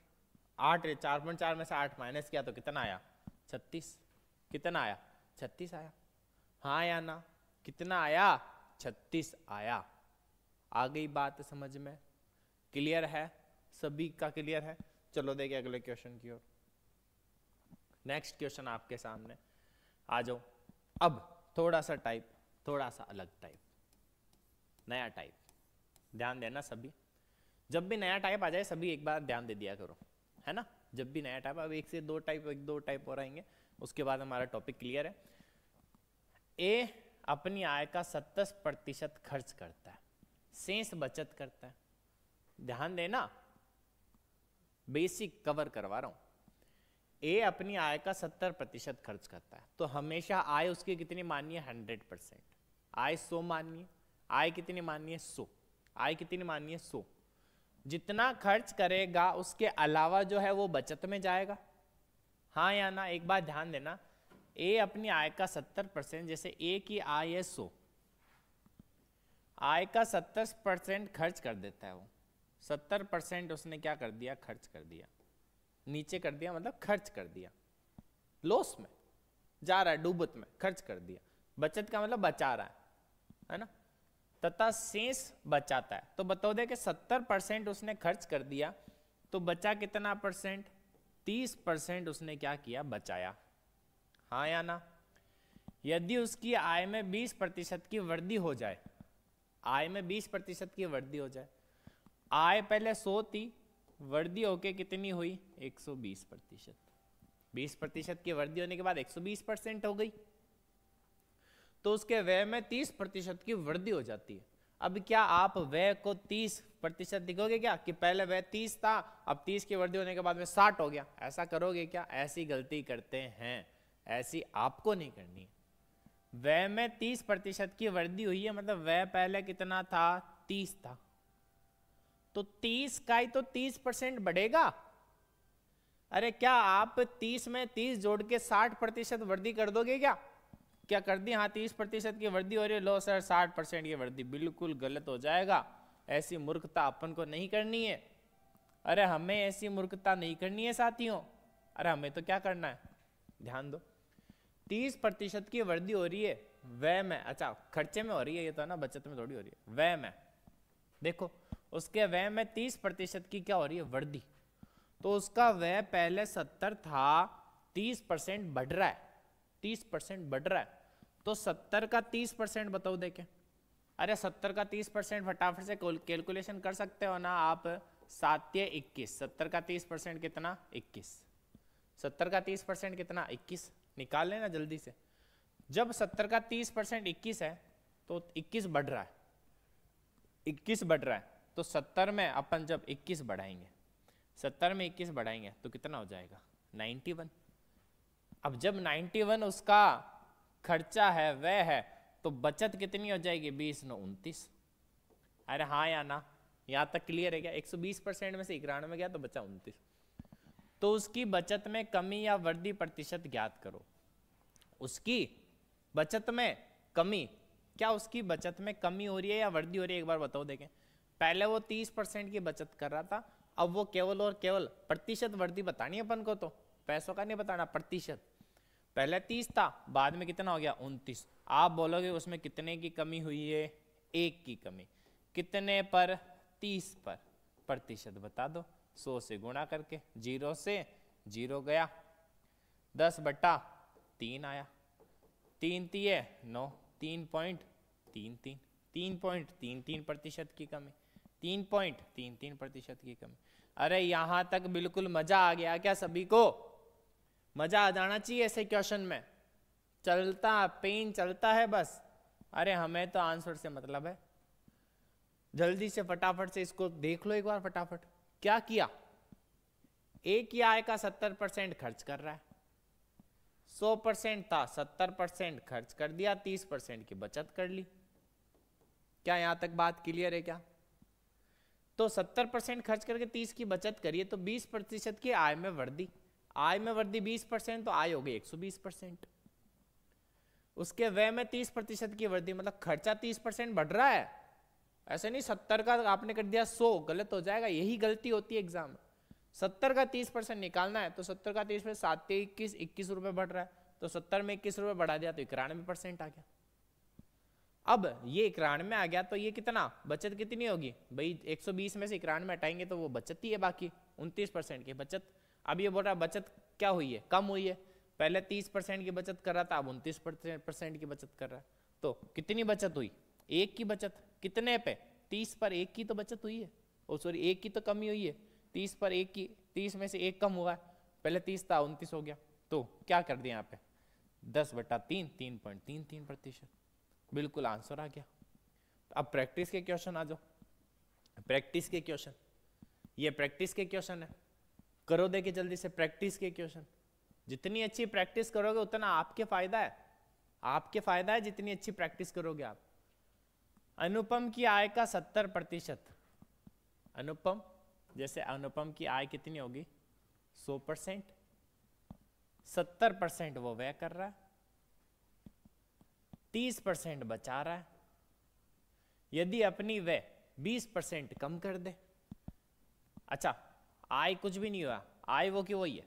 Speaker 1: 4.4 में से 8 माइनस किया तो कितना आया? 36। कितना आया? 36 आया। हाँ या ना? कितना आया? 36 आया। आ गई बात समझ में? क्लियर है? सभी का क्लियर है? चलो देखिए अगले क्वेश्चन की ओर। नेक्स्ट क्वेश्चन आपके सामने, आ जाओ। अब थोड़ा सा टाइप, थोड़ा सा अलग टाइप, नया टाइप। ध्यान देना सभी, जब भी नया टाइप आ जाए सभी एक बार ध्यान दे दिया करो, है ना? जब भी नया टाइप, अब 1 से 2 टाइप, 1-2 टाइप और आएंगे, उसके बाद हमारा टॉपिक क्लियर है। ए अपनी आय का 70% खर्च करता है, शेष बचत करता है। ध्यान देना, बेसिक कवर करवा रहा हूं। ए अपनी आय का 70% खर्च करता है, तो हमेशा आय उसकी कितनी माननी है? 100%। आय 100 माननी है। आय कितनी माननी है? 100। आय कितनी माननी है? 100। जितना खर्च करेगा उसके अलावा जो है वो बचत में जाएगा। हाँ या ना? एक बात ध्यान देना, ए अपनी आय का 70%, जैसे ए की आय है 100, आय का 70% खर्च कर देता है वो। 70% उसने क्या कर दिया? खर्च कर दिया। नीचे कर दिया मतलब खर्च कर दिया, लॉस में जा रहा है, डूबत में खर्च कर दिया। बचत का मतलब बचा रहा है ना? तथा शेष बचाता है। तो बताओ दे कि 70% उसने खर्च कर दिया, तो बचा कितना परसेंट? 30% उसने क्या किया? बचाया। हाँ या ना? यदि उसकी आय में 20% की वृद्धि हो जाए, आय में 20% की वृद्धि हो जाए, आय पहले 100 थी, वृद्धि होके कितनी हुई? 120%। 20% की वृद्धि होने के बाद 120% हो गई, तो उसके व्यय में 30% की वृद्धि हो जाती है। अब क्या आप व्यय को 30% लिखोगे क्या कि पहले व्यय 30 था, अब 30 की वृद्धि होने के बाद में 60 हो गया? ऐसा करोगे क्या? ऐसी गलती करते हैं, ऐसी आपको नहीं करनी है। व्यय में 30% की वृद्धि हुई है, मतलब व्यय पहले कितना था? 30 था, तो 30 का ही तो 30% बढ़ेगा। अरे क्या आप 30 में 30 जोड़ के 60% वृद्धि कर दोगे क्या? क्या कर दी? हाँ, 30% की वृद्धि हो रही है, लो सर 60% की वृद्धि। बिल्कुल गलत हो जाएगा, ऐसी मूर्खता अपन को नहीं करनी है। अरे हमें ऐसी मूर्खता नहीं करनी है साथियों। अरे हमें तो क्या करना है, ध्यान दो। 30% की वृद्धि हो रही है व्यय में, अच्छा खर्चे में हो रही है ये तो, ना बचत में थोड़ी हो रही है, व्यय में। देखो उसके व्यय में 30% की क्या हो रही है? वृद्धि। तो उसका व्यय पहले 70 था, 30% बढ़ रहा है, 30% बढ़ रहा है, तो 70 का 30% बताओ देखे। अरे 70 का 30% फटाफट से कैलकुलेशन कर सकते हो ना आप, 7 या 21, 70 का 30% कितना? 21। 70 का 30% कितना? 21। निकाल लेना जल्दी से। जब 70 का 30% 21 है तो 21 बढ़ रहा है, 21 बढ़ रहा है, तो 70 में अपन जब 21 बढ़ाएंगे, 70 में 21 बढ़ाएंगे तो कितना हो जाएगा? 91। अब जब 91 उसका खर्चा है, व्यय है, तो बचत कितनी हो जाएगी? 20 9 29। अरे हाँ या ना, यहां तक क्लियर है क्या? 120% में से 91 में गया तो बचा 29। तो उसकी बचत में कमी या वृद्धि प्रतिशत ज्ञात करो। उसकी बचत में कमी, क्या उसकी बचत में कमी हो रही है या वृद्धि हो रही है? एक बार बताओ देखें। पहले वो 30% की बचत कर रहा था, अब वो केवल और केवल प्रतिशत वृद्धि बतानी है अपन को, तो पैसों का नहीं बताना, प्रतिशत। पहले 30 था, बाद में कितना हो गया? 29। आप बोलोगे उसमें कितने की कमी हुई है? 1 की कमी। कितने पर? 30 पर। प्रतिशत बता दो, 100 से गुणा करके, 0 से 0 गया, 10/3 आया, 3 तिये 9, 3.33, 3.33% की कमी, 3.33% की कमी। अरे यहां तक बिल्कुल मजा आ गया क्या सभी को? मजा आ जाना चाहिए ऐसे क्वेश्चन में, चलता पेन चलता है बस। अरे हमें तो आंसर से मतलब है। जल्दी से फटाफट से इसको देख लो एक बार फटाफट। क्या किया? एक ही आय का 70% खर्च कर रहा है, 100% था, 70% खर्च कर दिया, 30% की बचत कर ली। क्या यहां तक बात क्लियर है क्या? तो 70% खर्च करके 30 की बचत करिए तो 20% की आय में वृद्धि। आय में वृद्धि 20%, तो आय हो गई 120%। उसके व्यय में 30% की वृद्धि, मतलब खर्चा 30% बढ़ रहा है। ऐसे नहीं 70 का आपने कर दिया 100, गलत हो जाएगा, यही गलती होती है एग्जाम में। 70 का 30% निकालना है तो 70 का 30% 7 के 21, 21 रुपए बढ़ रहा है, तो 70 में 21 रुपए बढ़ा दिया तो 91% आ गया। अब ये 91 आ गया तो ये कितना बचत कितनी होगी भाई? 120 में से 91 हटाएंगे तो वो बचत ही है बाकी, 29% की बचत। अब ये बोल रहा है बचत क्या हुई है? कम हुई है। पहले 30% की बचत कर रहा था, अब 29% की बचत कर रहा है, तो कितनी बचत हुई? 1 की बचत। कितने पे? 30 पर 1 की तो बचत हुई है, ओ सॉरी 1 की तो कमी हुई है। 30 पर 1 की, 30 में से 1 कम हुआ है, पहले 30 था 29 हो गया, तो क्या कर दिया यहाँ पे? 10/3, 3.33%। बिल्कुल आंसर आ गया। अब प्रैक्टिस के क्वेश्चन आ जाओ। प्रैक्टिस के क्वेश्चन, ये प्रैक्टिस के क्वेश्चन है, करो देखिए जल्दी से प्रैक्टिस के क्वेश्चन। जितनी अच्छी प्रैक्टिस करोगे उतना आपके फायदा है, आपके फायदा है जितनी अच्छी प्रैक्टिस करोगे आप। अनुपम की आय का 70%, अनुपम जैसे अनुपम की आय कितनी होगी? 100%, 70% वो व्यय कर रहा है, 30% बचा रहा है। यदि अपनी व्यय 20% कम कर दे, अच्छा आय कुछ भी नहीं हुआ, आय वो की वही है,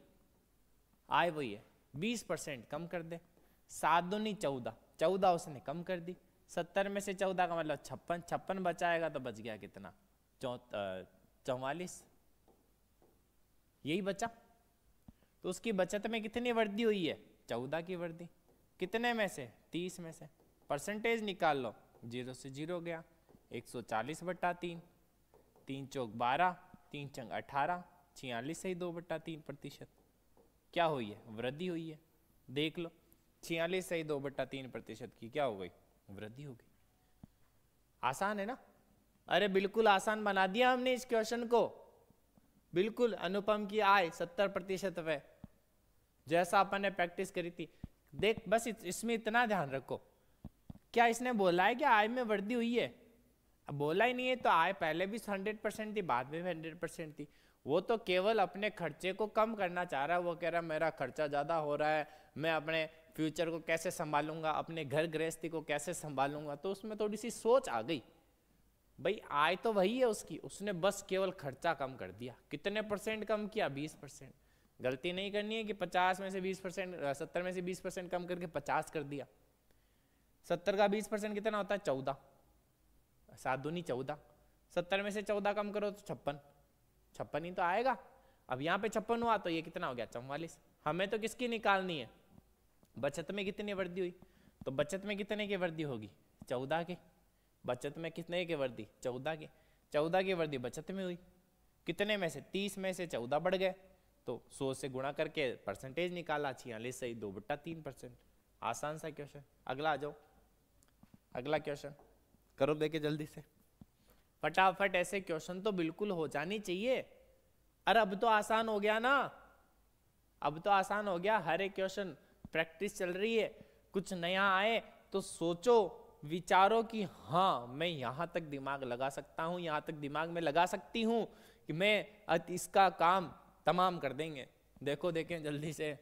Speaker 1: आय वही है, 20% कम कर दे, 7 दूनी 14, 14 उसने कम कर दी, 70 में से 14 का मतलब 56, 56 बचाएगा तो बच गया कितना? 44, यही बचा। तो उसकी बचत में कितनी वृद्धि हुई है? 14 की वृद्धि। कितने में से? 30 में से। परसेंटेज निकाल लो, 0 से 0 गया, 140/3, 3 चौक 12, 3 चंग 18, 46 से ही 2/3%। क्या हुई है? वृद्धि हुई है। देख लो 46 से ही 2/3% की क्या हो गई? वृद्धि हो गई। आसान है ना? अरे बिल्कुल आसान बना दिया हमने इस क्वेश्चन को। बिल्कुल अनुपम की आय 70% व्यय, जैसा अपन ने प्रैक्टिस करी थी। देख बस इसमें इतना ध्यान रखो, क्या इसने बोला है कि आय में वृद्धि हुई है? अब बोला ही नहीं है तो आय पहले भी 100% थी, बाद में भी 100% थी। वो तो केवल अपने खर्चे को कम करना चाह रहा है। वो कह रहा है मेरा खर्चा ज़्यादा हो रहा है, मैं अपने फ्यूचर को कैसे संभालूंगा, अपने घर गृहस्थी को कैसे संभालूंगा। तो उसमें थोड़ी सी सोच आ गई। भाई आय तो वही है उसकी, उसने बस केवल खर्चा कम कर दिया। कितने परसेंट कम किया? 20%। गलती नहीं करनी है कि 50 में से 20%, 70 में से 20% कम करके 50 कर दिया। 70 का 20% कितना होता है? 14, 7 दूनी 14। 70 में से 14 कम करो तो 56, 56 ही तो आएगा। अब यहाँ पे 56 हुआ तो ये कितना हो गया? 44। हमें तो किसकी निकालनी है? बचत में कितनी वृद्धि हुई? तो बचत में कितने की वृद्धि होगी? 14 की। बचत में कितने की वृद्धि? 14 की। 14 की वृद्धि बचत में हुई। कितने में से? 30 में से 14 बढ़ गए, तो 100 से गुणा करके परसेंटेज निकाला, 46 सही 2/3%। आसान सा क्वेश्चन। अगला आ जाओ, अगला क्वेश्चन करो, देखे जल्दी से फटाफट। ऐसे क्वेश्चन तो बिल्कुल हो जानी चाहिए। अरे अब तो आसान हो गया ना, अब तो आसान हो गया। हर एक क्वेश्चन प्रैक्टिस चल रही है। कुछ नया आए तो सोचो, विचारो कि हाँ मैं यहां तक दिमाग लगा सकता हूं, यहां तक दिमाग में लगा सकती हूं कि मैं इसका काम तमाम कर देंगे। देखो देखें जल्दी से।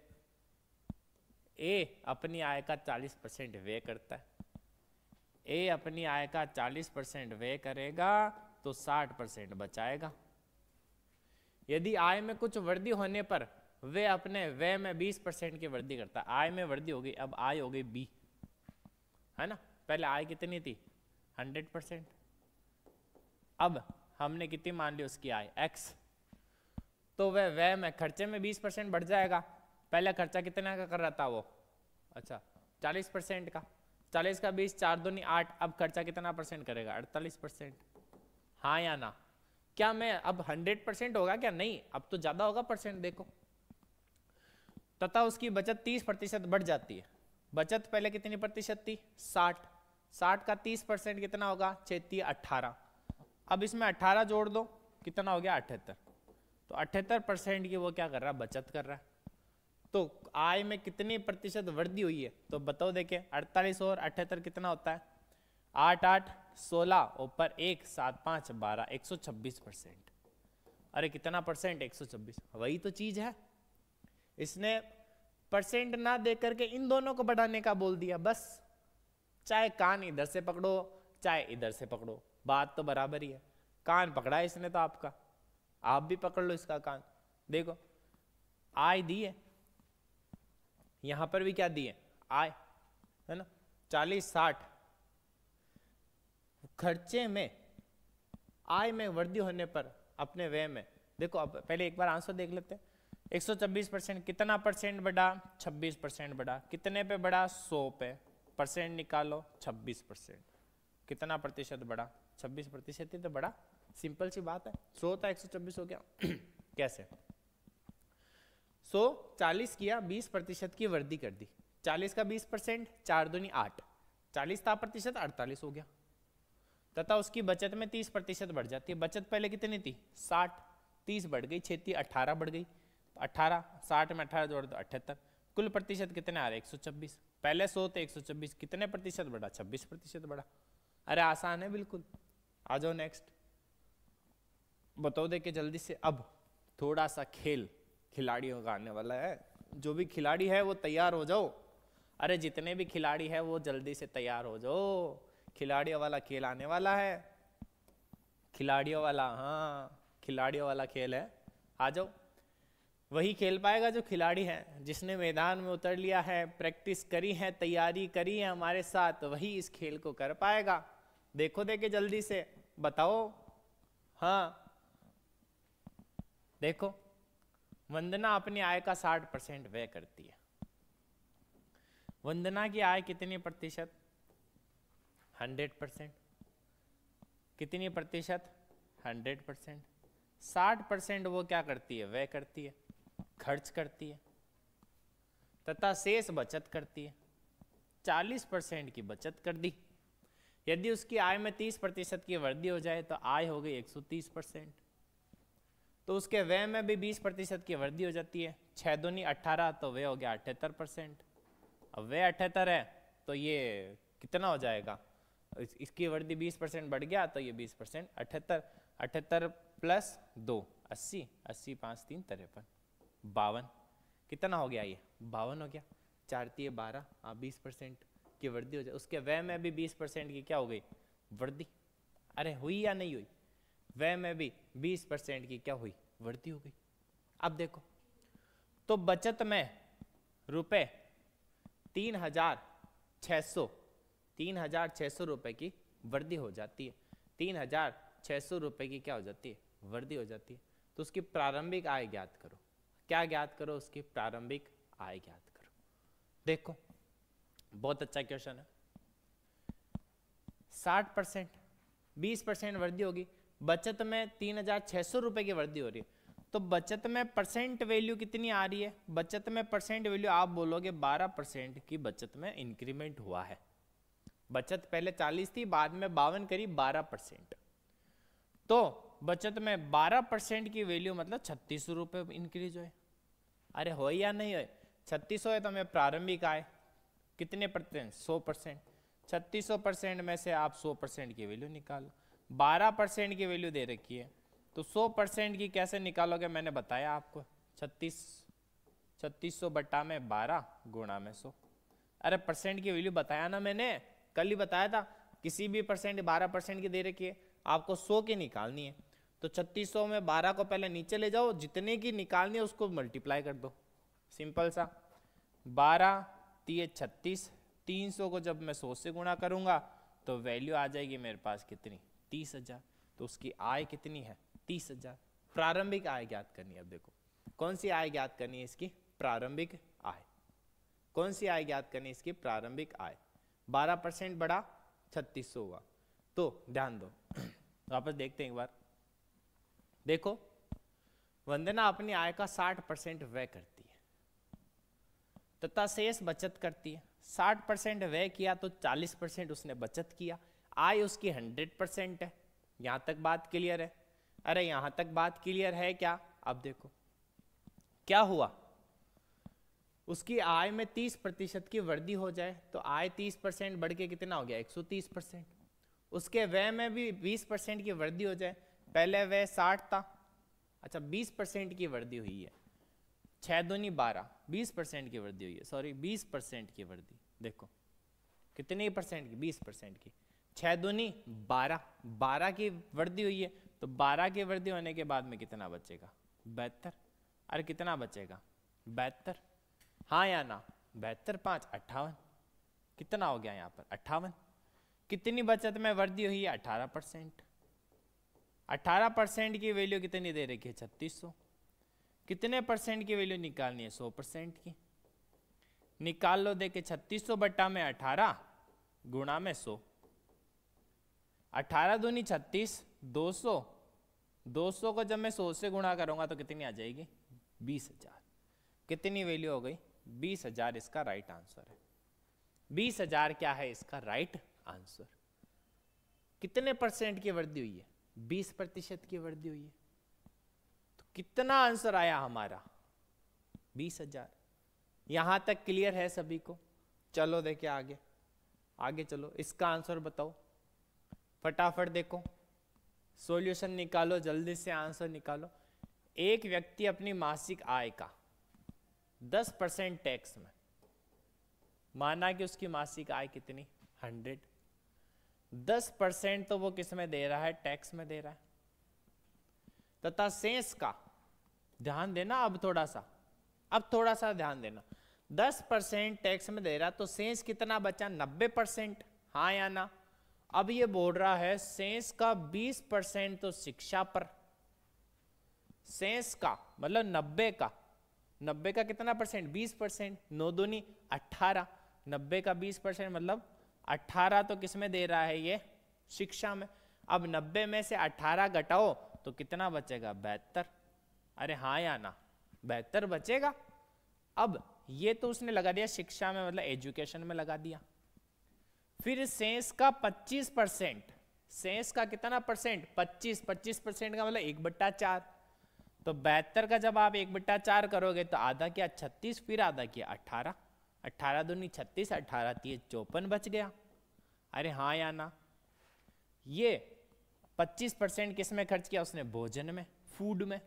Speaker 1: ए अपनी आय का 40% व्यय करता है। ए अपनी आय का 40% व्यय करेगा तो 60% बचाएगा। यदि आय में कुछ वृद्धि होने पर वे अपने व्यय में 20% की वृद्धि करता है। आय में वृद्धि हो गई, अब आय हो गई बी, है ना? पहले आय कितनी थी? 100%। अब हमने कितनी मान ली उसकी आय? x। तो वह व्यय में खर्चे में 20% बढ़ जाएगा। पहले खर्चा कितना का कर रहा था वो? अच्छा 40% का। 40 का 20, 4 दूनी 8। अब खर्चा कितना परसेंट करेगा? 48%। हाँ या ना? क्या मैं अब 100% होगा क्या? नहीं, अब तो ज्यादा होगा परसेंट। देखो, तथा उसकी बचत 30% बढ़ जाती है। बचत पहले कितनी प्रतिशत थी? 60। 60 का 30% कितना होगा? 36, 18। अब इसमें 18 जोड़ दो, कितना हो गया? 78। तो 78% की वो क्या कर रहा है? बचत कर रहा है। तो आय में कितनी प्रतिशत वृद्धि हुई है? तो बताओ देखे, 48 और 78 कितना होता है? 8, 8, 16 ऊपर 1, 7, 5, 12, 126%। अरे कितना परसेंट? 126। वही तो चीज है। इसने परसेंट ना दे करके इन दोनों को बढ़ाने का बोल दिया बस। चाहे कान इधर से पकड़ो चाहे इधर से पकड़ो, बात तो बराबर ही है। कान पकड़ा है इसने तो आपका, आप भी पकड़ लो इसका कान। देखो आय दी है, यहां पर भी क्या दी है? आय, है ना? 40, 60। खर्चे में आय में वृद्धि होने पर अपने व्यय में, देखो अब पहले एक बार आंसर देख लेते हैं। 126% कितना परसेंट बढ़ा? 26% बढ़ा। कितने पे बढ़ा? 100 पे। परसेंट निकालो, 26%। कितना प्रतिशत बढ़ा? 26% ही तो बढ़ा। सिंपल सी बात है। 100 था 126 हो गया कैसे? 100 40 किया, 20% की वृद्धि कर दी। 40 का 20%, 4 दूनी 8। 40 था प्रतिशत, 48 हो गया। तथा उसकी बचत में 30% बढ़ जाती है। बचत पहले कितनी थी? 60। 30 बढ़ गई, 6 18 बढ़ गई। 18, 60 में 18 जोड़ दो 78। कुल प्रतिशत कितने आ रहे? 126। पहले 100 थे, 126 कितने प्रतिशत बढ़ा? 26% बढ़ा। अरे आसान है बिल्कुल। आ जाओ नेक्स्ट, बताओ दे के जल्दी से। अब थोड़ा सा खेल खिलाड़ियों का आने वाला है। जो भी खिलाड़ी है वो तैयार हो जाओ। अरे जितने भी खिलाड़ी है वो जल्दी से तैयार हो जाओ। खिलाड़ियों वाला खेल आने वाला है। खिलाड़ियों वाला, हाँ खिलाड़ियों वाला खेल है। आ जाओ। वही खेल पाएगा जो खिलाड़ी है, जिसने मैदान में उतर लिया है, प्रैक्टिस करी है, तैयारी करी है हमारे साथ, वही इस खेल को कर पाएगा। देखो देखे जल्दी से, बताओ। हाँ देखो, वंदना अपनी आय का 60% व्यय करती है। वंदना की आय कितनी प्रतिशत? 100%। कितनी प्रतिशत? 100%। 60% वो क्या करती है? व्यय करती है, खर्च करती है, तथा शेष बचत करती है। 40% की बचत कर दी। यदि उसकी आय में 30% की वृद्धि हो जाए तो आय हो गई 130%। तो उसके व्यय में भी 20% की वृद्धि हो जाती है, 6 दूनी 18, तो व्यय हो गया 78%। अब व्यय 78 है तो ये कितना हो जाएगा, इसकी वृद्धि 20% बढ़ गया तो ये 20%, 78, 78 प्लस 2 80, 80 5 3 53, 52, कितना हो गया ये 52 हो गया, 4 3 12, 20% की वृद्धि हो जाए। उसके व्यय में भी 20% की क्या हो गई वृद्धि, अरे हुई या नहीं हुई, व्यय में भी 20% की क्या हुई वृद्धि हो गई। अब देखो तो बचत में रुपए 3,600 रुपए की वृद्धि हो जाती है, 3,600 रुपए की क्या हो जाती है वृद्धि हो जाती है। तो उसकी प्रारंभिक आय ज्ञात करो, क्या ज्ञात करो, उसकी प्रारंभिक आय ज्ञात करो। देखो बहुत अच्छा क्वेश्चन है। 60%, 20% वृद्धि होगी, बचत में 3,600 रुपए की वृद्धि हो रही है, तो बचत में परसेंट वैल्यू कितनी आ रही है, बचत में परसेंट वैल्यू आप बोलोगे 12% की बचत में इंक्रीमेंट हुआ है। बचत पहले 40 थी, बाद में 52 करी, 12%। तो बचत में 12% की वैल्यू मतलब 3600 रुपए इंक्रीज हुए। अरे हो या नहीं हो, 3600 है तो हमें प्रारंभिक आय कितने परसेंट, 100%, 3600% में से आप 100% की वैल्यू निकालो, 12% की वैल्यू दे रखी है तो 100% की कैसे निकालोगे, मैंने बताया आपको 3600 बट्टा में 12 गुणा में 100। अरे परसेंट की वैल्यू बताया ना मैंने, कल ही बताया था, किसी भी परसेंट 12% की दे रखी है, आपको 100 की निकालनी है तो 3600 में 12 को पहले नीचे ले जाओ, जितने की निकालनी है उसको मल्टीप्लाई कर दो, सिंपल सा, 12 3 36, 300 को जब मैं 100 से गुणा करूंगा तो वैल्यू आ जाएगी मेरे पास कितनी 30,000। तो उसकी आय कितनी है 30,000। प्रारंभिक आय ज्ञात करनी है। अब देखो कौन सी आय ज्ञात करनी है, इसकी प्रारंभिक आय, कौन सी आय ज्ञात करनी है, इसकी प्रारंभिक आय। 12% बढ़ा 3600 हुआ, तो ध्यान दो वापस देखते हैं एक बार। देखो वंदना अपनी आय का 60% व्यय करती है तथा शेष बचत करती है। 60% व्यय किया तो 40% उसने बचत किया, आय उसकी 100% है। यहां तक बात क्लियर है? अरे यहां तक बात क्लियर है क्या? अब देखो क्या हुआ, उसकी आय में 30% की वृद्धि हो जाए तो आय 30% बढ़ के कितना हो गया 130%। उसके व्यय में भी 20% की वृद्धि हो जाए, पहले व्यय 60 था, अच्छा 20% की वृद्धि हुई है, 6 दूनी 12, 20% की वृद्धि हुई है, सॉरी 20% की वृद्धि। देखो कितनी परसेंट की, 20% की, 6 दूनी 12, 12 की वृद्धि हुई है तो 12 की वृद्धि होने के बाद में कितना बचेगा 72। अरे कितना बचेगा 72, हाँ या ना, 72 5 58, कितना हो गया यहाँ पर 58। कितनी बचत में वृद्धि हुई है 18%। 18% की वैल्यू कितनी दे रखी है 3600। कितने परसेंट की वैल्यू निकालनी है 100% की, निकाल लो। देखे 3600 बट्टा में 18 गुणा में 100, 18 दूनी 36, 200, 200 को जब मैं 100 से गुणा करूंगा तो कितनी आ जाएगी 20,000। कितनी वैल्यू हो गई 20,000, इसका राइट आंसर है। 20,000 क्या है इसका राइट आंसर। कितने परसेंट की वृद्धि हुई है 20% की वृद्धि हुई है, तो कितना आंसर आया हमारा 20,000। यहां तक क्लियर है सभी को? चलो देखे आगे, आगे चलो, इसका आंसर बताओ फटाफट। देखो सॉल्यूशन निकालो, जल्दी से आंसर निकालो। एक व्यक्ति अपनी मासिक आय का 10% टैक्स में, माना कि उसकी मासिक आय कितनी 100, 10% तो वो किस में दे रहा है टैक्स में दे रहा है, तथा शेष का, ध्यान देना अब थोड़ा सा ध्यान देना, 10% टैक्स में दे रहा तो शेष कितना बचा 90%, हाँ या ना। अब ये बोल रहा है शेष का 20% तो शिक्षा पर, शेष का मतलब 90 का कितना परसेंट 20%, 9 दूनी 18, 90 का 20% मतलब 18 तो किस में दे रहा है ये शिक्षा में। अब 90 में से 18 घटाओ तो कितना बचेगा 72। अरे हाँ या ना 72 बचेगा। अब ये तो उसने लगा दिया शिक्षा में मतलब एजुकेशन में लगा दिया, फिर शेष का 25%, शेष का कितना परसेंट, 25% का मतलब 1/4। तो 72 का जब आप 1/4 करोगे तो आधा क्या 36, फिर आधा क्या 18, 18 दूनी 36, 18 3 54 बच गया। अरे हाँ या ना। ये 25% किस में खर्च किया उसने, भोजन में, फूड में,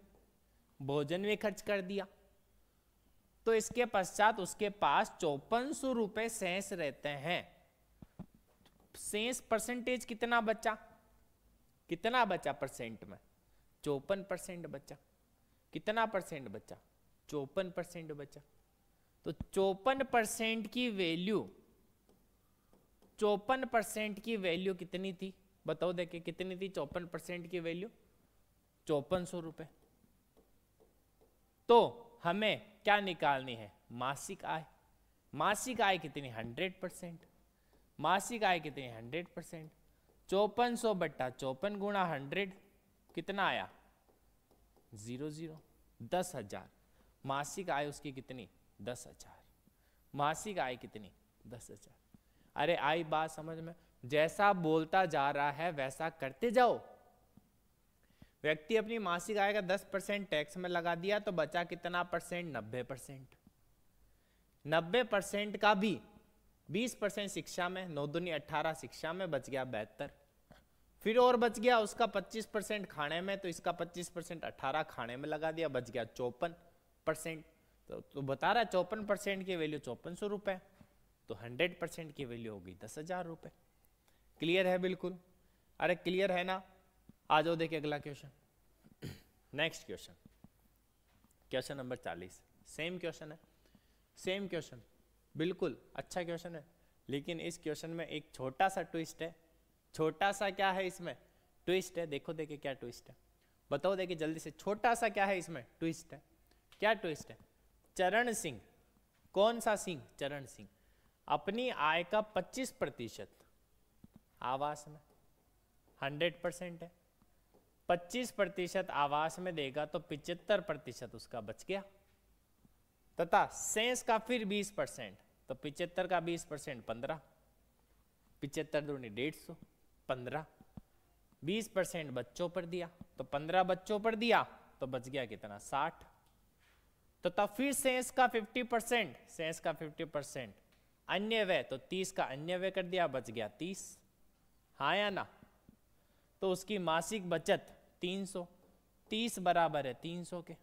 Speaker 1: भोजन में खर्च कर दिया। तो इसके पश्चात उसके पास 5400 रुपए शेष रहते हैं। शेष परसेंटेज कितना बचा, कितना बचा परसेंट में, 54% बचा। कितना परसेंट बचा, 54% बचा। तो 54% की वैल्यू, 54% की वैल्यू कितनी थी बताओ, देखिए कितनी थी 54% की वैल्यू, 5400 रुपए। तो हमें क्या निकालनी है, मासिक आय। मासिक आय कितनी, 100%। मासिक आय कितनी, 100%। 5400 बट्टा 54 गुणा 100 कितना आया, 00, 10,000। मासिक आय उसकी कितनी, 10,000। मासिक आय कितनी, 10,000। अरे आई बात समझ में, जैसा बोलता जा रहा है वैसा करते जाओ। व्यक्ति अपनी मासिक आय का 10% टैक्स में लगा दिया तो बचा कितना परसेंट, 90%। 90% का भी 20% शिक्षा में, 9 दूनी 18 शिक्षा में, बच गया 72। फिर और बच गया उसका 25% खाने में, तो इसका 25% 18 खाने में लगा दिया, बच गया 54%। तो बता रहा है 54% की वैल्यू 5400 रुपए, तो 100% की वैल्यू होगी 10,000 रुपए। क्लियर है बिल्कुल। अरे क्लियर है ना। आ जाओ देखिए अगला question. Next question, question number 40। Same question है, सेम क्वेश्चन, बिल्कुल अच्छा क्वेश्चन है। लेकिन इस क्वेश्चन में एक छोटा सा ट्विस्ट है। छोटा सा क्या है इसमें, ट्विस्ट है। देखो देखिए क्या ट्विस्ट है, बताओ देखिए जल्दी से, छोटा सा क्या है इसमें ट्विस्ट है। क्या ट्विस्ट है, चरण सिंह, कौन सा सिंह, चरण सिंह, अपनी आय का 25% आवास में, 100% है, 25% आवास में देगा तो 75% उसका बच गया, तथा शेष का फिर 20%। तो 75 का 20% 15, 75 दूनी 150, 15, 20% बच्चों पर दिया, तो 15 बच्चों पर दिया तो बच गया कितना, 60। तो तब फिर शेष का 50%, शेष का 50% अन्य व्यय, तो 30 का अन्य व्यय कर दिया, बच गया 30। हाँ या ना। तो उसकी मासिक बचत 300, 30 बराबर है 300 के।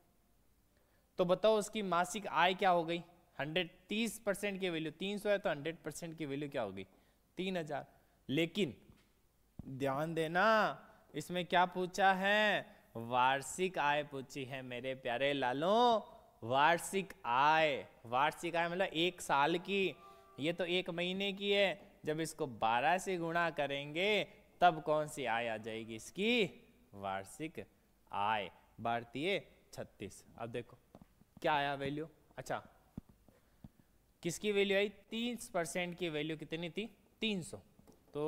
Speaker 1: तो बताओ उसकी मासिक आय क्या हो गई, 30% की वैल्यू 300 है, तो 100% की वैल्यू क्या होगी, 3000। लेकिन ध्यान देना, इसमें क्या पूछा है, वार्षिक आय पूछी है मेरे प्यारे लालों, वार्षिक आय। वार्षिक आय मतलब 1 साल की, ये तो 1 महीने की है। जब इसको 12 से गुणा करेंगे तब कौन सी आय आ जाएगी, इसकी वार्षिक आय। भारतीय 36। अब देखो क्या आया वैल्यू, अच्छा किसकी वैल्यू आई, 30% की वैल्यू कितनी थी, 300। तो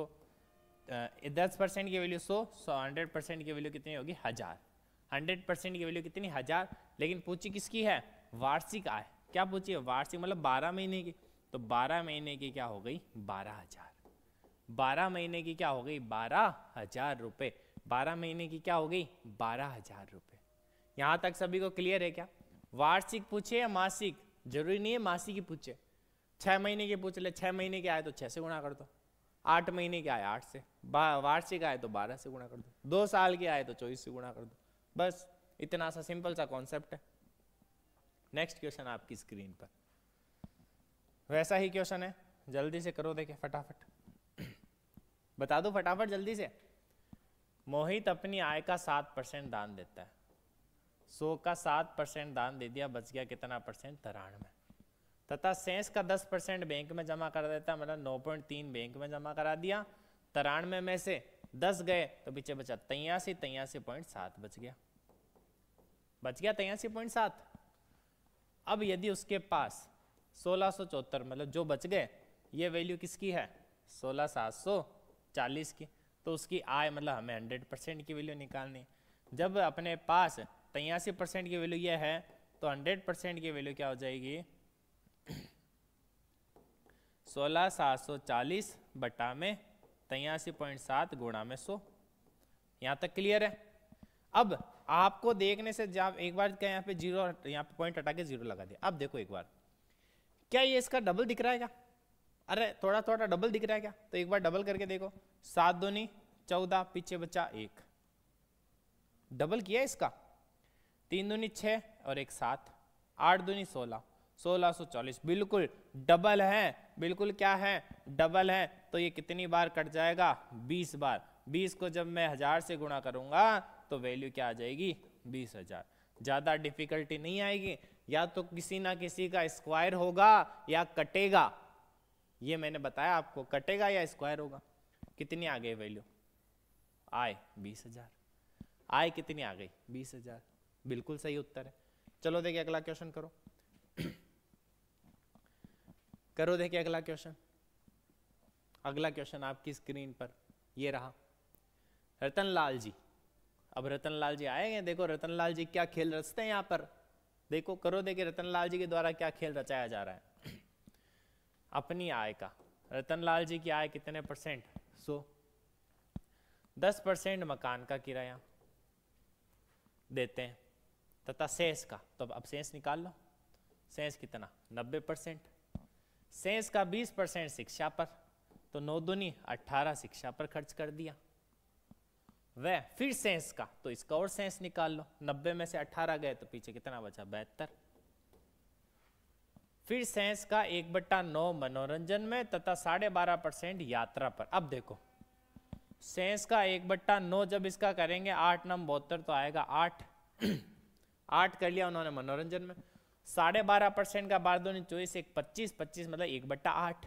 Speaker 1: 10% की वैल्यू 100, 100% की वैल्यू कितनी होगी, 1000। 100% की वैल्यू कितनी, 1000। लेकिन पूछी किसकी है, वार्षिक आय। क्या पूछी है, वार्षिक मतलब 12 महीने की। तो 12 महीने की क्या हो गई, 12,000। 12 महीने की क्या हो गई, 12,000 रुपये। 12 महीने की क्या हो गई, 12,000 रुपये। यहां तक सभी को क्लियर है क्या। वार्षिक पूछे या मासिक, जरूरी नहीं है मासिक ही पूछे। 6 महीने के पूछ ले, 6 महीने के आए तो 6 से गुणा कर दो, 8 महीने के आए 8 से, वार्षिक आए तो 12 से गुणा कर दो, 2 साल के आए तो 24 से गुणा कर दो। बस इतना सा सिंपल सा कॉन्सेप्ट है। नेक्स्ट क्वेश्चन आपकी स्क्रीन पर वैसा ही क्वेश्चन है, जल्दी से करो देखिए फटाफट, बता दो फटाफट जल्दी से। मोहित अपनी आय का 7% दान देता है, 100 का 7% दान दे दिया, बच गया कितना परसेंट, 93। तथा शेष का 10% बैंक में जमा कर देता है, मतलब 9.3 बैंक में जमा करा दिया। 93 में से 10 गए तो पीछे बचा 83, 83.7 बच गया, बच गया 83.7। अब यदि उसके पास 1674 मतलब जो बच गए, ये वैल्यू किसकी है, 16,740 की। तो उसकी आय मतलब हमें 100% की वैल्यू निकालनी है। जब अपने पास 83% की वैल्यू ये है तो 100% की वैल्यू क्या हो जाएगी, 16,740 बटा में 83.7 गुणा में 100। यहाँ तक क्लियर है। अब आपको देखने से जब एक बार क्या यहाँ पे जीरो, यहाँ पे पॉइंट हटा के जीरो लगा दिया। अब देखो एक बार, क्या ये इसका डबल दिख रहा है क्या? अरे थोड़ा थोड़ा डबल दिख रहा है क्या? तो एक बार डबल करके देखो, 7 दूनी 14, पीछे बचा 1, डबल किया इसका। 3 दूनी 6 और 1 7, 8 दूनी 16, 1640, बिल्कुल डबल है, बिल्कुल क्या है, डबल है। तो ये कितनी बार कट जाएगा? 20 बार। 20 को जब मैं 1000 से गुणा करूंगा तो वैल्यू क्या आ जाएगी? 20,000। ज़्यादा डिफिकल्टी नहीं आएगी, या तो किसी ना किसी का स्क्वायर होगा या कटेगा। ये मैंने बताया आपको, कटेगा या स्क्वायर होगा। कितनी आ गई वैल्यू? आय 20,000। आय कितनी आ गई? 20,000। बिल्कुल सही उत्तर है। चलो देखिए अगला क्वेश्चन करो। करो देखिए अगला क्वेश्चन। अगला क्वेश्चन आपकी स्क्रीन पर ये रहा। रतनलाल जी, अब रतनलाल जी आएंगे। देखो रतनलाल जी क्या खेल रचते हैं यहाँ पर। देखो करो देखिए रतनलाल जी के द्वारा क्या खेल रचाया जा रहा है। अपनी आय का, रतनलाल जी की आय कितने परसेंट? 100। 10% मकान का किराया देते हैं तथा शेष का, तो अब शेष निकाल लो। शेष कितना? 90%। शेष का 20% शिक्षा पर, तो 9 दूनी 18 शिक्षा पर खर्च कर दिया। वह फिर शेष का, तो इसका और शेष निकाल लो। 90 में से 18 गए तो पीछे कितना बचा? 72। फिर शेष का 1/9 मनोरंजन में तथा 12.5% यात्रा पर। अब देखो शेष का 1/9 जब इसका करेंगे 8 9 72 तो आएगा 8। 8 कर लिया उन्होंने मनोरंजन में। 12.5% का 12 दूनी 24, 1 25, 25 मतलब 1/8।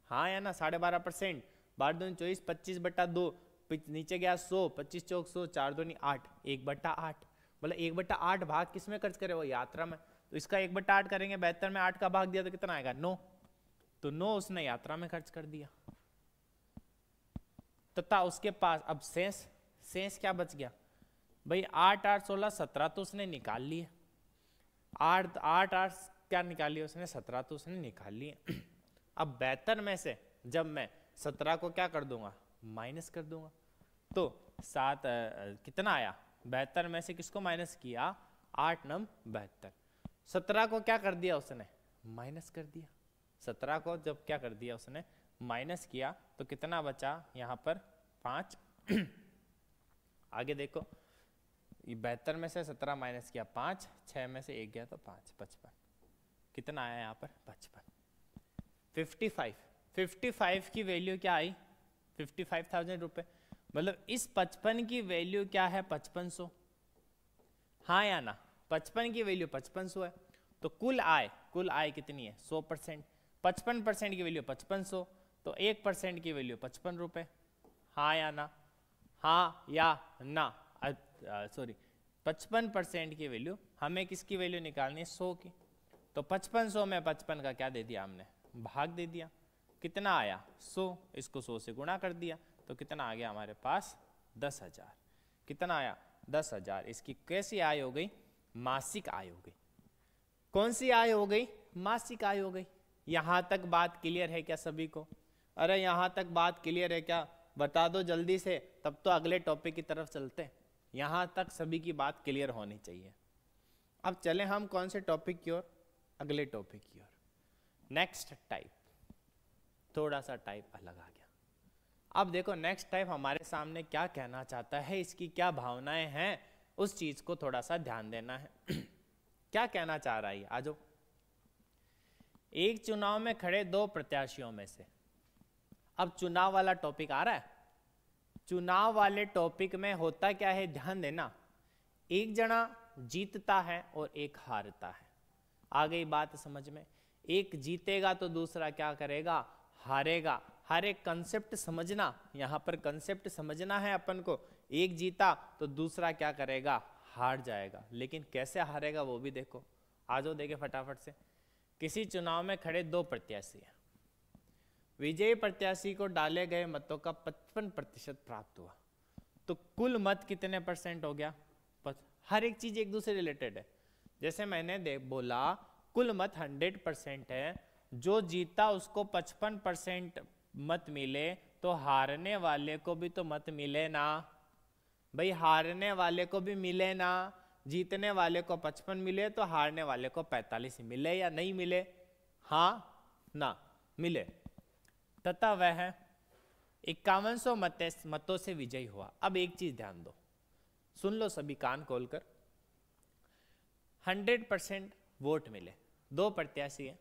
Speaker 1: हाँ या ना? 12.5%, 12 दूनी 24, 25/2, नीचे गया 100, 25 चौक 100, 4 दूनी 8, 1/8 मतलब 1/8 भाग किस में खर्च करे? वो यात्रा में। तो इसका 1/8 करेंगे, 72 में 8 का भाग दिया तो कितना आएगा? 9। तो 9 उसने यात्रा में खर्च कर दिया। तथा उसके पास अब शेष, शेष क्या बच गया भाई? 8 8 16 17 तो उसने निकाल लिए। 8 8 8 क्या निकाल लिया उसने? 17 तो उसने निकाल लिए। अब 72 में से जब मैं 17 को क्या कर दूंगा? माइनस कर दूंगा। तो 7 कितना आया? 72 में से किसको माइनस किया? 8 9 72। 17 को क्या कर दिया उसने? माइनस कर दिया। 17 को जब क्या कर दिया उसने? माइनस किया तो कितना बचा यहाँ पर? 5। आगे देखो, 72 में से 17 माइनस किया 5, 6 में से 1 गया तो 5, 55। कितना आया यहाँ पर? 55। 55। 55 की वैल्यू क्या आई? 55,000 रुपये। मतलब इस 55 की वैल्यू क्या है? 5500। हाँ या ना? 55 की वैल्यू 5500 है। तो कुल आय कितनी है? 100%। 55% की वैल्यू 5500, तो 1% की वैल्यू 55 रुपये। हाँ या ना? हाँ या ना? सॉरी, 55% की वैल्यू, हमें किसकी वैल्यू निकालनी है? 100 की। तो 5500 में 55 का क्या दे दिया हमने? भाग दे दिया। कितना आया? 100। इसको 100 से गुणा कर दिया तो कितना आ गया हमारे पास? 10,000। कितना आया? 10,000। इसकी कैसी आय हो गई? मासिक आय हो गई। कौन सी आय हो गई? मासिक आय हो गई। यहां तक बात क्लियर है क्या सभी को? अरे यहां तक बात क्लियर है क्या? बता दो जल्दी से, तब तो अगले टॉपिक की तरफ चलते हैं। यहां तक सभी की बात क्लियर होनी चाहिए। अब चले हम कौन से टॉपिक की ओर? अगले टॉपिक की ओर। Next type. थोड़ा सा टाइप अलग आ गया। अब देखो नेक्स्ट टाइप हमारे सामने क्या कहना चाहता है, इसकी क्या भावनाएं हैं, उस चीज को थोड़ा सा ध्यान देना है। क्या कहना चाह रहा है? आ जाओ। एक चुनाव में खड़े 2 प्रत्याशियों में से, अब चुनाव वाला टॉपिक आ रहा है। चुनाव वाले टॉपिक में होता क्या है? ध्यान देना। एक जना जीतता है और एक हारता है। आ गई बात समझ में? एक जीतेगा तो दूसरा क्या करेगा? हारेगा। हर एक कंसेप्ट समझना, यहां पर कंसेप्ट समझना है अपन को। एक जीता तो दूसरा क्या करेगा? हार जाएगा। लेकिन कैसे हारेगा वो भी देखो। आ जाओ देखे फटाफट से। किसी चुनाव में खड़े 2 प्रत्याशी हैं। विजयी प्रत्याशी को डाले गए मतों का 55% प्राप्त हुआ। तो कुल मत कितने % हो गया? हर एक चीज एक दूसरे रिलेटेड है। जैसे मैंने बोला कुल मत 100% है, जो जीता उसको 55% मत मिले तो हारने वाले को भी तो मत मिले ना भाई, हारने वाले को भी मिले ना। जीतने वाले को 55 मिले तो हारने वाले को 45 मिले या नहीं मिले? हाँ ना मिले, तथा वह 5100 मतों से विजयी हुआ। अब एक चीज ध्यान दो, सुन लो सभी कान खोलकर। 100% वोट मिले, दो प्रत्याशी है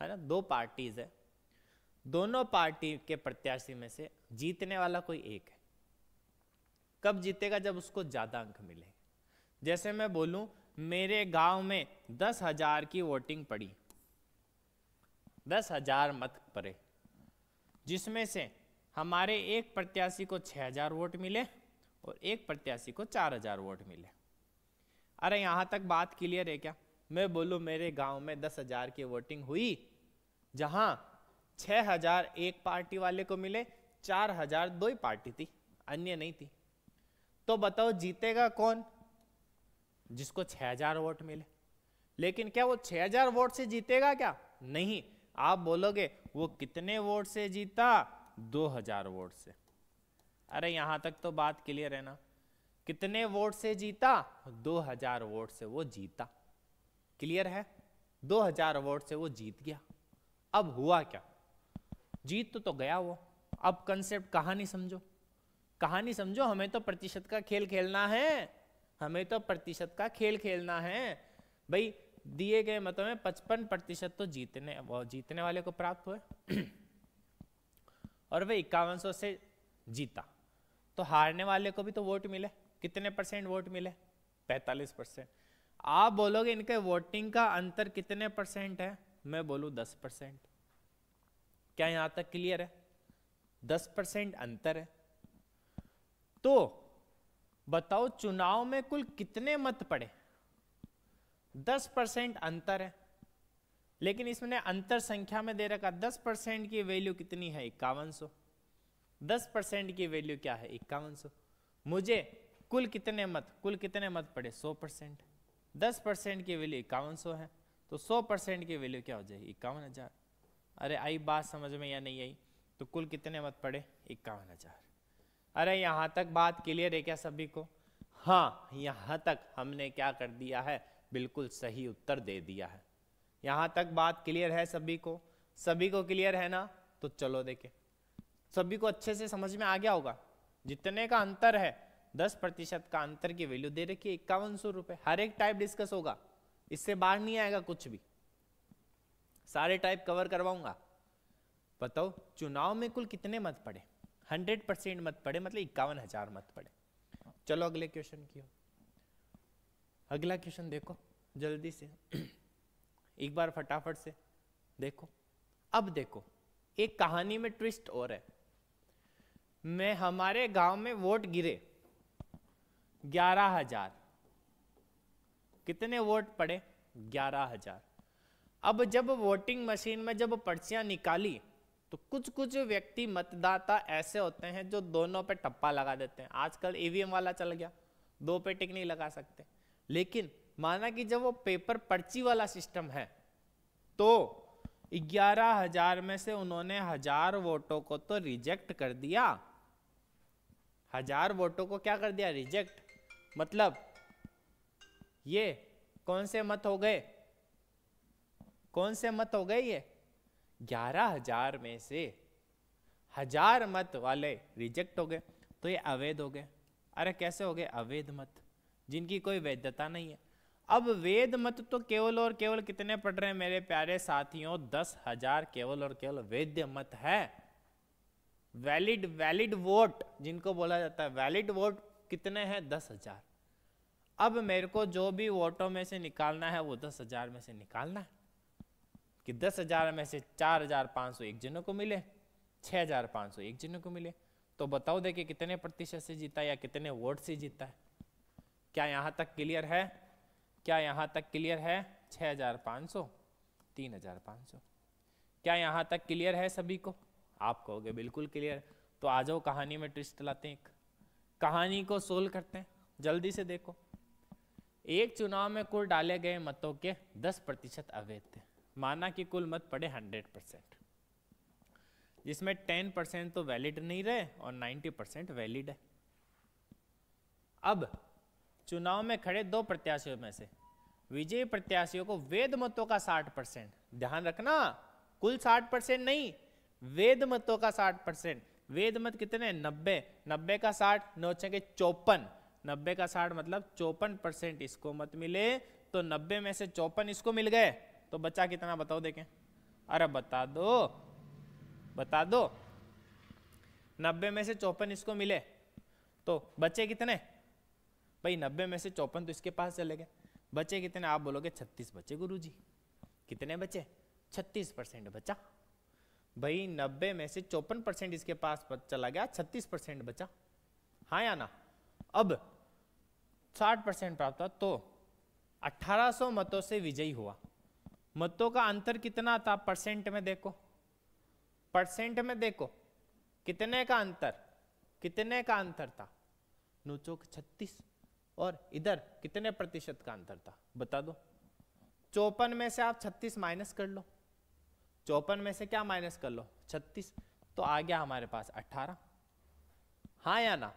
Speaker 1: ना, दो पार्टीज है, दोनों पार्टी के प्रत्याशी में से जीतने वाला कोई एक है। कब जीतेगा? जब उसको ज्यादा अंक मिले। जैसे मैं बोलूं मेरे गांव में 10,000 की वोटिंग पड़ी, 10,000 मत पड़े, जिसमें से हमारे एक प्रत्याशी को 6,000 वोट मिले और एक प्रत्याशी को 4,000 वोट मिले। अरे यहां तक बात क्लियर है क्या? मैं बोलूं मेरे गांव में 10,000 की वोटिंग हुई, जहां 6,000 एक पार्टी वाले को मिले, 4,000 दो ही पार्टी थी, अन्य नहीं थी। तो बताओ जीतेगा कौन? जिसको 6,000 वोट मिले। लेकिन क्या वो 6,000 वोट से जीतेगा क्या? नहीं। आप बोलोगे वो कितने वोट से जीता? 2,000 वोट से। अरे यहां तक तो बात क्लियर है ना? कितने वोट से जीता? 2,000 वोट से वो जीता। क्लियर है? 2,000 वोट से वो जीत गया। अब हुआ क्या? जीत तो गया वो। अब कंसेप्ट कहानी समझो, कहानी समझो। हमें तो प्रतिशत का खेल खेलना है, हमें तो प्रतिशत का खेल खेलना है भाई। दिए गए मतों में 55% तो जीतने वाले को प्राप्त हुए और वह 5100 से जीता। तो हारने वाले को भी तो वोट मिले। कितने परसेंट वोट मिले? 45%। आप बोलोगे इनके वोटिंग का अंतर कितने परसेंट है? मैं बोलूं 10%। क्या यहां तक क्लियर है? 10% अंतर है। तो बताओ चुनाव में कुल कितने मत पड़े? 10% अंतर है, लेकिन इसमें अंतर संख्या में दे रखा। 10% की वैल्यू कितनी है? 5100। 10% की वैल्यू क्या है? 5100। मुझे कुल कितने मत पड़े? 100%। 10% की वैल्यू 5100 है, तो 100% की वैल्यू क्या हो जाएगी? 51,000। अरे आई बात समझ में या नहीं आई? तो कुल कितने मत पड़े? 51,000। अरे यहां तक बात क्लियर है क्या सभी को? हाँ, यहां तक हमने क्या कर दिया है? बिल्कुल सही उत्तर दे दिया है। यहां तक बात क्लियर है सभी को? सभी को क्लियर है ना? तो चलो देखें, सभी को अच्छे से समझ में आ गया होगा। जितने का अंतर है, 10% का अंतर की वैल्यू दे रखी है 5100 रुपए। हर एक टाइप डिस्कस होगा, इससे बाहर नहीं आएगा कुछ भी, सारे टाइप कवर करवाऊंगा। बताओ चुनाव में कुल कितने मत पड़े? 100% मत पड़े, मतलब 51,000 मत पड़े। चलो अगले क्वेश्चन की ओर। अगला क्वेश्चन देखो जल्दी से एक बार फटाफट से देखो। अब देखो एक कहानी में ट्विस्ट और है। मैं हमारे गांव में वोट गिरे 11,000। कितने वोट पड़े? 11,000। अब जब वोटिंग मशीन में जब पर्चियां निकाली तो कुछ कुछ व्यक्ति मतदाता ऐसे होते हैं जो दोनों पे टप्पा लगा देते हैं। आजकल ईवीएम वाला चल गया, दो पे टिक नहीं लगा सकते। लेकिन माना कि जब वो पेपर पर्ची वाला सिस्टम है तो 11,000 में से उन्होंने 1,000 वोटों को तो रिजेक्ट कर दिया। 1,000 वोटों को क्या कर दिया? रिजेक्ट। मतलब ये कौन से मत हो गए? कौन से मत हो गए? ये 11,000 में से 1,000 मत वाले रिजेक्ट हो गए, तो ये अवैध हो गए। अरे कैसे हो गए? अवैध मत, जिनकी कोई वैधता नहीं है। अब वैध मत तो केवल और केवल कितने पड़ रहे हैं मेरे प्यारे साथियों? 10,000 केवल और केवल वैध मत है। वैलिड वोट जिनको बोला जाता है, वैलिड वोट कितने हैं? 10,000। अब मेरे को जो भी वोटों में से निकालना है वो 10,000 में से निकालना है कि 10,000 में से 4,500 एक जनों को मिले, 6,500 एक जनों को मिले। तो बताओ देखिए कितने प्रतिशत से जीता या कितने वोट से जीता है? क्या यहां तक क्लियर है? क्या यहां तक क्लियर है? 6,500, 3,500। क्या यहां तक क्लियर है सभी को? आप कहोगे बिल्कुल क्लियर। तो आ जाओ कहानी में ट्विस्ट लाते हैं, कहानी को सोल्व करते हैं। जल्दी से देखो, एक चुनाव में कुल डाले गए मतों के 10% अवैध थे। माना कि कुल मत पड़े 100%। जिसमें 10% तो वैलिड नहीं रहे और 90% वैलिड है। अब चुनाव में खड़े 2 प्रत्याशियों में से विजयी प्रत्याशियों को वेद मतों का 60%, ध्यान रखना कुल 60% नहीं, वेद मतों का 60%। वेद मत कितने? 90, 90 का 60, 9 के 54, 90 का 60 मतलब 54% इसको मत मिले, तो 90 में से 54 इसको मिल गए, तो बचा कितना बताओ देखें। अरे बता दो 90 में से 54 इसको मिले तो बचे कितने भाई? 90 में से 54 तो इसके पास चले गए, बचे कितने? आप बोलोगे 36 बचे गुरुजी। कितने बचे? 36% बचा भाई। 90 में से 54% इसके पास चला गया, 36% बचा, हाँ या ना? अब 60% प्राप्त हुआ तो 1800 मतों से विजयी हुआ। मतों का अंतर कितना था? परसेंट में देखो, परसेंट में देखो कितने का अंतर, कितने का अंतर था? नूचोक 36 और इधर कितने प्रतिशत का अंतर था बता दो। 54 में से आप 36 माइनस कर लो, 54 में से क्या माइनस कर लो? 36, तो आ गया हमारे पास 18, हाँ या ना?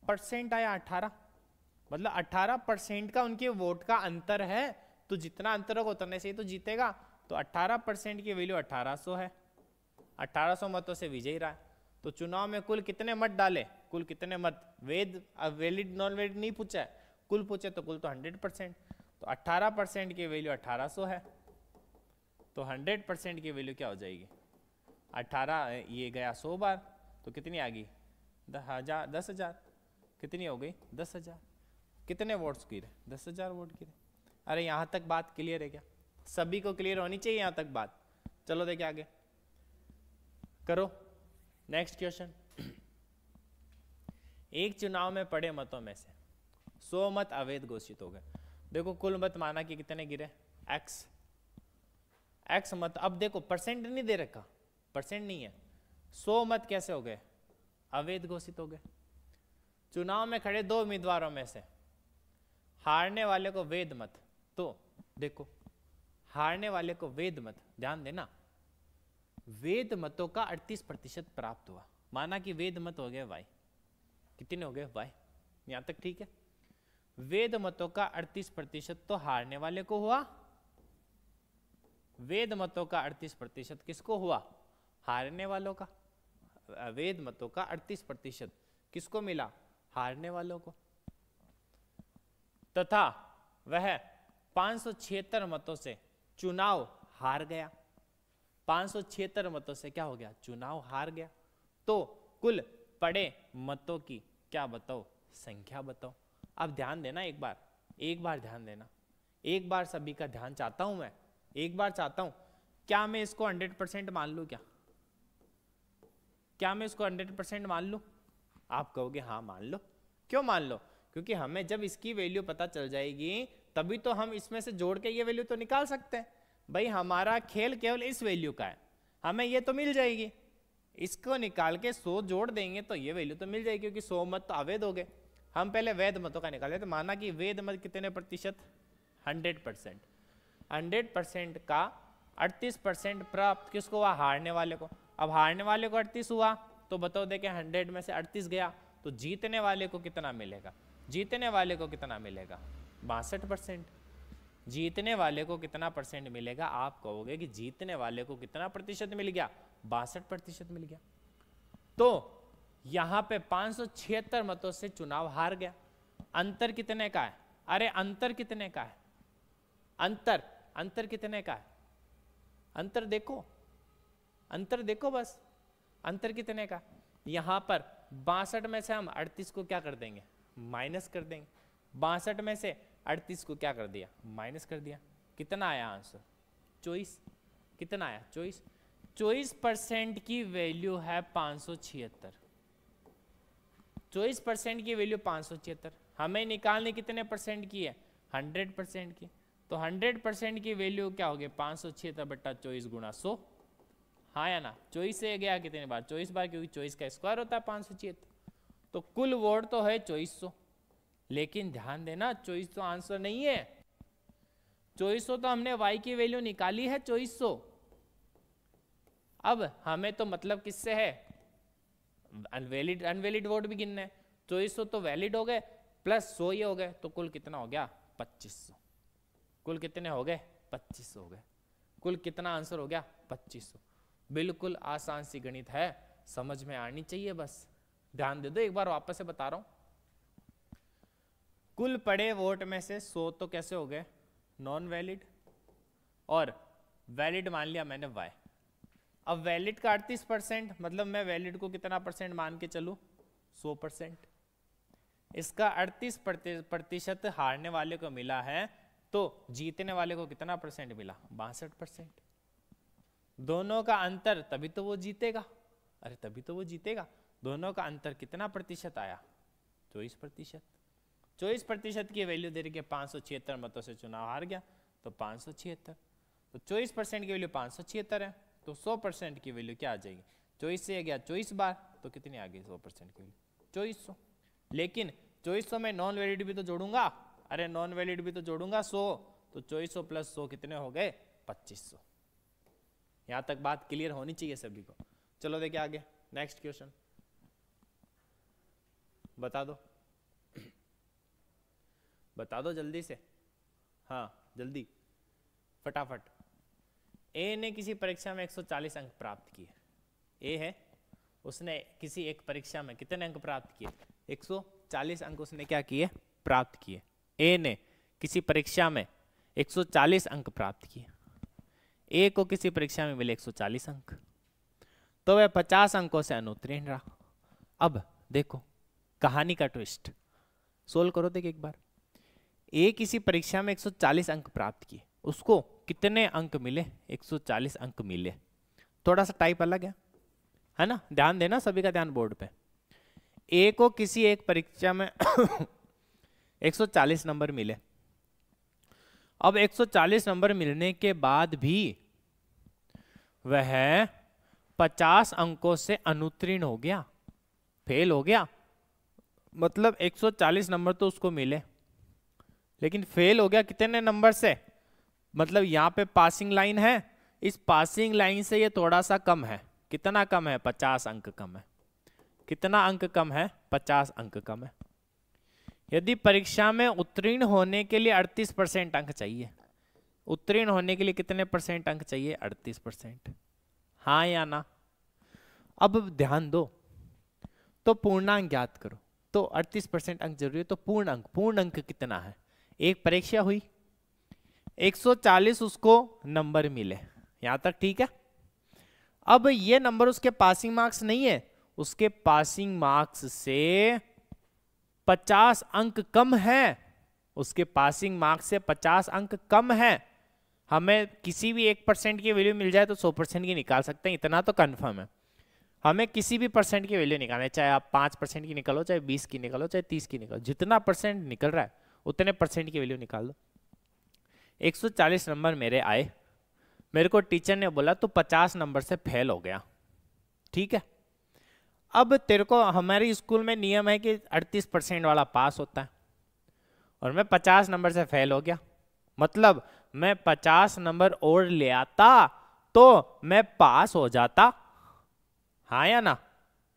Speaker 1: परसेंट आया 18, मतलब 18% का उनके वोट का अंतर है, तो जितना अंतर होगा उतने से ही तो जीतेगा। तो 18% की वैल्यू 1800 है, 1800 मतों से विजयी रहा है। तो चुनाव में कुल कितने मत डाले? कुल कितने मत? वेद वैलिड नॉन वैलिड नहीं पूछा है, कुल पूछे तो कुल तो 100%, तो 18% की वैल्यू 1800 है, तो 100% की वैल्यू क्या हो जाएगी? 18 ये गया 100 बार, तो कितनी आ गई? 10,000। कितनी हो गई? 10,000। कितने वोट्स गिरे? 10,000 वोट गिरे। अरे यहाँ तक बात क्लियर है क्या? सभी को क्लियर होनी चाहिए यहाँ तक बात। चलो देखिए आगे करो नेक्स्ट क्वेश्चन। एक चुनाव में पड़े मतों में से 100 मत अवैध घोषित हो गए। देखो कुल मत माना कि कितने गिरे? x मत। अब देखो परसेंट नहीं दे रखा, परसेंट नहीं है, 100 मत कैसे हो गए? अवैध घोषित हो गए। चुनाव में खड़े 2 उम्मीदवारों में से हारने वाले को वेद मत, तो देखो हारने वाले को वेद मत, ध्यान देना, वेद मतों का 38% प्राप्त हुआ। माना कि वेद मत हो गए y, कितने हो गए? y, यहां तक ठीक है। वेद मतों का 38% तो हारने वाले को हुआ, वेद मतों का 38% किसको हुआ? हारने वालों का। वेद मतों का 38% किसको मिला? हारने वालों को। तथा वह 576 मतों से चुनाव हार गया। 576 मतों से क्या हो गया? चुनाव हार गया। तो कुल पड़े मतों की क्या बताओ? संख्या बताओ। अब ध्यान देना, एक बार ध्यान देना, एक बार सभी का ध्यान चाहता हूं मैं, एक बार चाहता हूं। क्या मैं इसको 100% मान लूं? क्या मैं इसको 100% मान लूं? आप कहोगे हाँ मान लो। क्यों मान लो? क्योंकि हमें जब इसकी वैल्यू पता चल जाएगी तभी तो हम इसमें से जोड़ के ये वैल्यू तो निकाल सकते हैं। भाई हमारा खेल केवल इस वैल्यू का है, हमें ये तो मिल जाएगी, इसको निकाल के 100 जोड़ देंगे तो ये वैल्यू तो मिल जाएगी, क्योंकि 100 मत तो अवैध हो गए। हम पहले वैध मतों का निकाले तो माना कि वैध मत कितने प्रतिशत? 100%। 100% का 38% प्राप्त किसको हुआ? हारने वाले को। अब हारने वाले को 38 हुआ तो बताओ देखें 100 में से 38 गया तो जीतने वाले को कितना मिलेगा? जीतने वाले को कितना मिलेगा? 62%। जीतने वाले को कितना परसेंट मिलेगा? आप कहोगे कि जीतने वाले को कितना प्रतिशत मिल गया? 62% मिल गया। तो यहां पे 576 मतों से चुनाव हार गया। अंतर कितने का है? अरे अंतर कितने का है? अंतर कितने का है? अंतर देखो, अंतर देखो बस, अंतर कितने का? यहां पर 62 में से हम 38 को क्या कर देंगे? माइनस कर देंगे। 62 में से 38 को क्या कर दिया? माइनस कर दिया। कितना आया आंसर? 24। कितना आया? 24। 24% की वैल्यू है 576। 24% की वैल्यू 576। हमें निकालनी कितने परसेंट की है? 100% की। तो 100% की वैल्यू क्या होगी? 576 बट्टा 24 गुणा 100, हाँ या ना? 24 से गया कितने बार? 24 बार, क्योंकि 24 का स्क्वायर होता है 576। तो कुल वोट तो है 2400, लेकिन ध्यान देना 2400 आंसर नहीं है। 2400 तो हमने y की वैल्यू निकाली है 2400। अब हमें तो मतलब किससे है, अनवैलिड वोट भी गिनना है। 2400 तो वैलिड हो गए प्लस 100 ये हो गए, तो कुल कितना हो गया 2500। कुल कितने हो गए 2500 हो गए। कुल कितना आंसर हो गया 2500। बिल्कुल आसान सी गणित है, समझ में आनी चाहिए, बस ध्यान दे दो। एक बार वापस से बता रहा हूं, कुल पड़े वोट में से 100 तो कैसे हो गए नॉन वैलिड, और वैलिड मान लिया मैंने y। अब वैलिड का 38%, मतलब मैं वैलिड को कितना परसेंट मान के चलूं 100%। इसका 38% हारने वाले को मिला है, तो जीतने वाले को कितना परसेंट मिला 62%। दोनों का अंतर तभी तो वो जीतेगा, अरे तभी तो वो जीतेगा। दोनों का अंतर कितना प्रतिशत आया 24%। 24% की वैल्यू दे रही है 576 मतों से चुनाव हार गया, तो 576। तो 24% की वैल्यू 576 है, तो 100% की वैल्यू क्या आ जाएगी, 24 से गया 24 बार, तो कितनी आ गई 100% की वैल्यू 2400। लेकिन 2400 में नॉन वैलिड भी तो जोड़ूंगा, अरे नॉन वैलिड भी तो जोड़ूंगा 100, तो 2400 प्लस 100 कितने हो गए 2500। यहां तक बात क्लियर होनी चाहिए सभी को। चलो देखिए आगे नेक्स्ट क्वेश्चन, बता दो बता दो जल्दी से, हाँ जल्दी फटाफट। ए ने किसी परीक्षा में 140 अंक प्राप्त किए। ए है, उसने किसी एक परीक्षा में कितने अंक प्राप्त किए 140 अंक उसने क्या किए प्राप्त किए। ए ने किसी परीक्षा में 140 अंक प्राप्त किए। ए को किसी परीक्षा में मिले 140 अंक, तो वह 50 अंकों से अनुत्तीर्ण रहा। अब देखो कहानी का ट्विस्ट, सोल्व करो देखिए एक बार। ए किसी परीक्षा में 140 अंक प्राप्त किए, उसको कितने अंक मिले 140 अंक मिले। थोड़ा सा टाइप अलग है ना, ध्यान देना सभी का ध्यान बोर्ड पे। ए को किसी एक परीक्षा में 140 नंबर मिले। अब 140 नंबर मिलने के बाद भी वह 50 अंकों से अनुत्तीर्ण हो गया, फेल हो गया। मतलब 140 नंबर तो उसको मिले, लेकिन फेल हो गया कितने नंबर से, मतलब यहाँ पे पासिंग लाइन है, इस पासिंग लाइन से ये थोड़ा सा कम है। कितना कम है 50 अंक कम है। कितना अंक कम है 50 अंक कम है। यदि परीक्षा में उत्तीर्ण होने के लिए 38% अंक चाहिए, उत्तीर्ण होने के लिए कितने परसेंट अंक चाहिए 38%, हाँ या ना। अब ध्यान दो, तो पूर्णांक ज्ञात करो, तो 38% अंक जरूरी है, तो पूर्ण अंक कितना है। एक परीक्षा हुई 140 उसको नंबर मिले, यहां तक ठीक है। अब ये नंबर उसके पासिंग मार्क्स नहीं है, उसके पासिंग मार्क्स से 50 अंक कम है, उसके पासिंग मार्क्स से 50 अंक कम है। हमें किसी भी 1% की वैल्यू मिल जाए तो 100% की निकाल सकते हैं, इतना तो कंफर्म है। हमें किसी भी परसेंट की वैल्यू निकालना है, चाहे आप 5% की निकालो, चाहे 20 की निकालो, चाहे 30 की निकालो, जितना परसेंट निकल रहा है उतने परसेंट की वैल्यू निकाल दो। 140 नंबर मेरे आए, मेरे को टीचर ने बोला तो 50 नंबर से फेल हो गया, ठीक है। अब तेरे को हमारे स्कूल में नियम है कि 38% वाला पास होता है, और मैं 50 नंबर से फेल हो गया, मतलब मैं 50 नंबर और ले आता तो मैं पास हो जाता, हाँ या ना।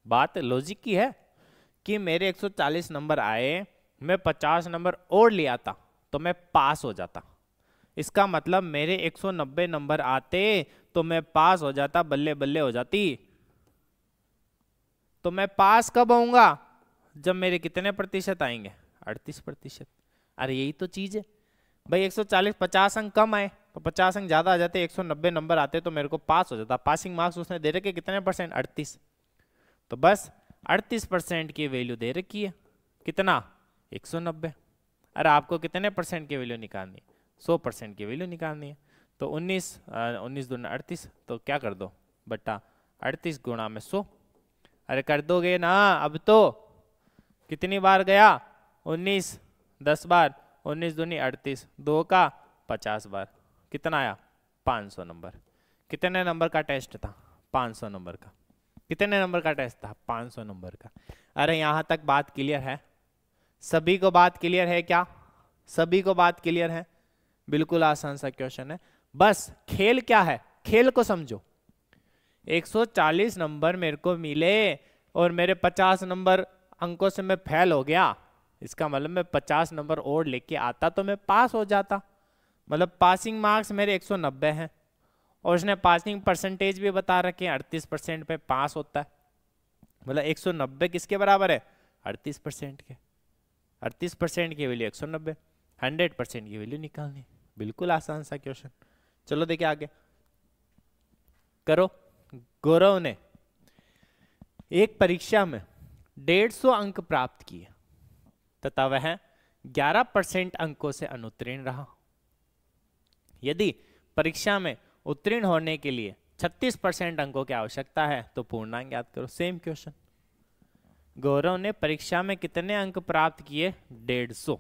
Speaker 1: बात लॉजिक की है कि मेरे 140 नंबर आए, मैं 50 नंबर और ले आता तो मैं पास हो जाता। इसका मतलब मेरे 190 नंबर आते तो मैं पास हो जाता, बल्ले बल्ले हो जाती। तो मैं पास कब होऊंगा, जब मेरे कितने प्रतिशत आएंगे 38%। अरे यही तो चीज है भाई, 140 50 अंक कम आए तो 50 अंक ज्यादा आ जाते, 190 नंबर आते तो मेरे को पास हो जाता। पासिंग मार्क्स उसने दे रखे कितने परसेंट 38, तो बस 38% की वैल्यू दे रखी है, कितना 190। अरे आपको कितने परसेंट की वैल्यू निकालनी है 100% की वैल्यू निकालनी है, तो 19 दूना 38, तो क्या कर दो बट्टा 38 गुणा में 100। अरे कर दोगे ना, अब तो कितनी बार गया 19 10 बार, 19 दूनी 38, 2 का 50 बार, कितना आया 500 नंबर। कितने नंबर का टेस्ट था 500 नंबर का। कितने नंबर का टेस्ट था 500 नंबर का। अरे यहां तक बात क्लियर है, सभी को बात क्लियर है क्या, सभी को बात क्लियर है। बिल्कुल आसान सा क्वेश्चन है, बस खेल क्या है, खेल को समझो। 140 नंबर मेरे को मिले और मेरे 50 नंबर अंकों से मैं फेल हो गया, इसका मतलब मैं 50 नंबर और लेके आता तो मैं पास हो जाता। मतलब पासिंग मार्क्स मेरे 190 हैं और उसने पासिंग परसेंटेज भी बता रखे हैं 38% पे पास होता है। मतलब 190 किसके बराबर है? 38% के। 38% की वैल्यू 190, 100% की वैल्यू निकालनी। बिल्कुल आसान सा क्वेश्चन। चलो देखिए आगे करो। गौरव ने एक परीक्षा में 150 अंक प्राप्त किए तथा वह 11% अंकों से अनुत्तीर्ण रहा। यदि परीक्षा में उत्तीर्ण होने के लिए 36% अंकों की आवश्यकता है तो पूर्णांक ज्ञात करो। Same question. गौरव ने परीक्षा में कितने अंक प्राप्त किए? 150।